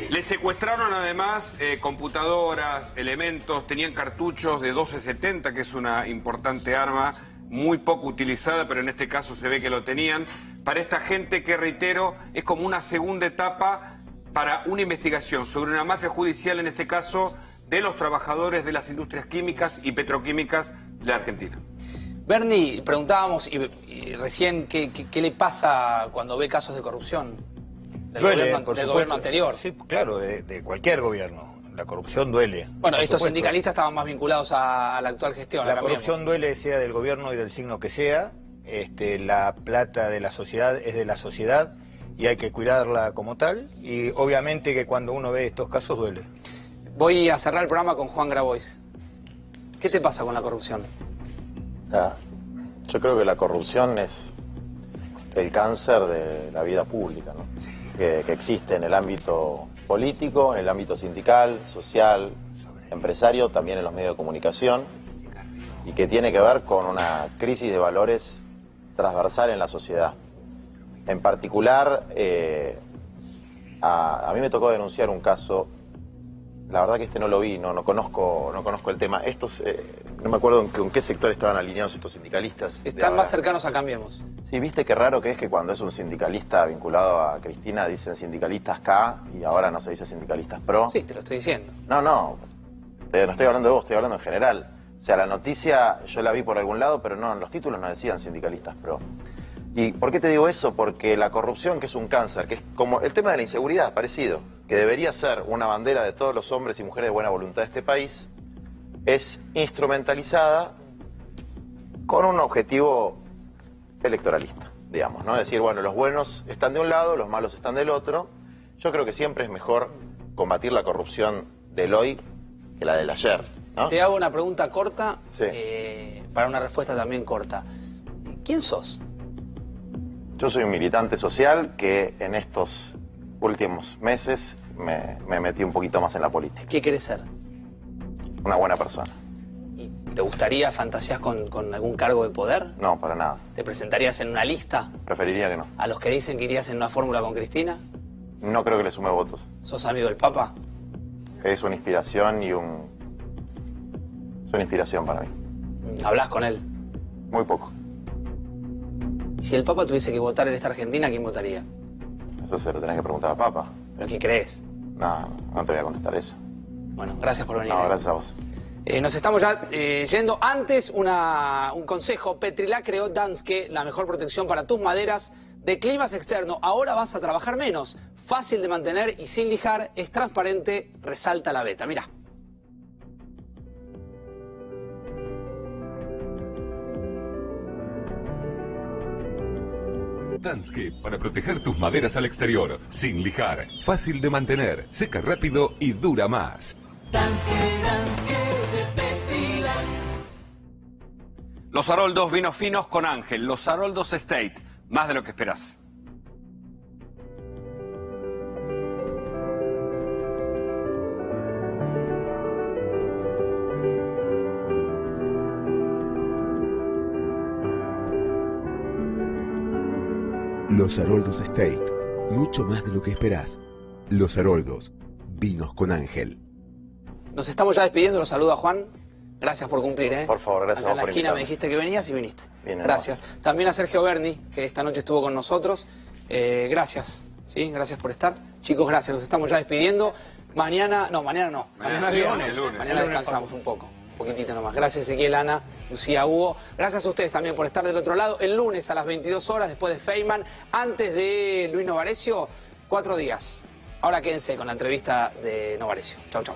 Speaker 8: Le secuestraron además computadoras, elementos, tenían cartuchos de 1270, que es una importante arma, muy poco utilizada, pero en este caso se ve que lo tenían. Para esta gente que, reitero, es como una segunda etapa para una investigación sobre una mafia judicial, en este caso, de los trabajadores de las industrias químicas y petroquímicas de la Argentina.
Speaker 1: Bernie, preguntábamos y recién qué le pasa cuando ve casos de corrupción del gobierno anterior.
Speaker 6: Sí, claro, de cualquier gobierno. La corrupción duele.
Speaker 1: Bueno, estos sindicalistas estaban más vinculados a la actual gestión.
Speaker 6: La corrupción duele, sea del gobierno y del signo que sea. La plata de la sociedad es de la sociedad y hay que cuidarla como tal, y obviamente que cuando uno ve estos casos duele.
Speaker 1: Voy a cerrar el programa con Juan Grabois. ¿Qué te pasa con la corrupción?
Speaker 7: Yo creo que la corrupción es el cáncer de la vida pública, ¿no? Sí. Que existe en el ámbito político, en el ámbito sindical, social, empresario, también en los medios de comunicación, y que tiene que ver con una crisis de valores transversal en la sociedad. En particular, a mí me tocó denunciar un caso, la verdad que no lo vi, no conozco el tema. Estos, no me acuerdo con qué sector estaban alineados estos sindicalistas.
Speaker 1: Están más cercanos a Cambiemos.
Speaker 7: Sí, viste qué raro que es que cuando es un sindicalista vinculado a Cristina dicen sindicalistas K y ahora no se dice sindicalistas pro.
Speaker 1: Sí, te lo estoy diciendo.
Speaker 7: No estoy hablando de vos, estoy hablando en general. O sea, la noticia yo la vi por algún lado, pero no, en los títulos no decían sindicalistas pro. ¿Y por qué te digo eso? Porque la corrupción, que es un cáncer, que es como el tema de la inseguridad, parecido, que debería ser una bandera de todos los hombres y mujeres de buena voluntad de este país, es instrumentalizada con un objetivo electoralista, digamos, ¿no? Es decir, bueno, los buenos están de un lado, los malos están del otro. Yo creo que siempre es mejor combatir la corrupción del hoy que la del ayer, ¿no?
Speaker 1: Te hago una pregunta corta,
Speaker 7: Sí.
Speaker 1: para una respuesta también corta. ¿Quién sos?
Speaker 7: Yo soy un militante social que en estos últimos meses me metí un poquito más en la política.
Speaker 1: ¿Qué querés ser?
Speaker 7: Una buena persona.
Speaker 1: ¿Te gustaría, fantasías con algún cargo de poder?
Speaker 7: No, para nada.
Speaker 1: ¿Te presentarías en una lista
Speaker 7: Preferiría que no.
Speaker 1: a los que dicen que irías en una fórmula con Cristina?
Speaker 7: No creo que le sume votos.
Speaker 1: ¿Sos amigo del Papa?
Speaker 7: Es una inspiración es una inspiración para mí.
Speaker 1: ¿Hablás con él?
Speaker 7: Muy poco.
Speaker 1: Si el Papa tuviese que votar en esta Argentina, ¿quién votaría?
Speaker 7: Eso se lo tenés que preguntar al Papa.
Speaker 1: ¿Pero qué crees?
Speaker 7: No, no te voy a contestar eso.
Speaker 1: Bueno, gracias por venir.
Speaker 7: No, gracias a vos.
Speaker 1: Nos estamos ya yendo. Antes, un consejo. Petrilá creó Danske, la mejor protección para tus maderas de climas externos. Ahora vas a trabajar menos. Fácil de mantener y sin lijar. Es transparente, resalta la beta. Mirá.
Speaker 13: Danske, para proteger tus maderas al exterior, sin lijar, fácil de mantener, seca rápido y dura más.
Speaker 8: Los Haroldos vinos finos con Ángel. Los Haroldos Estate. Más de lo que esperás.
Speaker 14: Los Haroldos Estate. Mucho más de lo que esperás. Los Haroldos. Vinos con Ángel.
Speaker 1: Nos estamos ya despidiendo. Los saluda Juan. Gracias por cumplir, ¿eh?
Speaker 7: Por favor, gracias
Speaker 1: Acá en la
Speaker 7: por
Speaker 1: esquina
Speaker 7: invitarme.
Speaker 1: me dijiste que venías y viniste.
Speaker 7: Bien,
Speaker 1: Gracias. También a Sergio Berni, que esta noche estuvo con nosotros. Gracias. ¿Sí? Gracias por estar. Chicos, gracias. Nos estamos ya despidiendo. Mañana no. Mañana es viernes. Mañana descansamos un poco. Un poquitito nomás. Gracias, Ezequiel, Ana, Lucía, Hugo. Gracias a ustedes también por estar del otro lado. El lunes a las 22 horas, después de Feynman, antes de Luis Novarecio, 4 días. Ahora quédense con la entrevista de Novarecio. Chau, chau.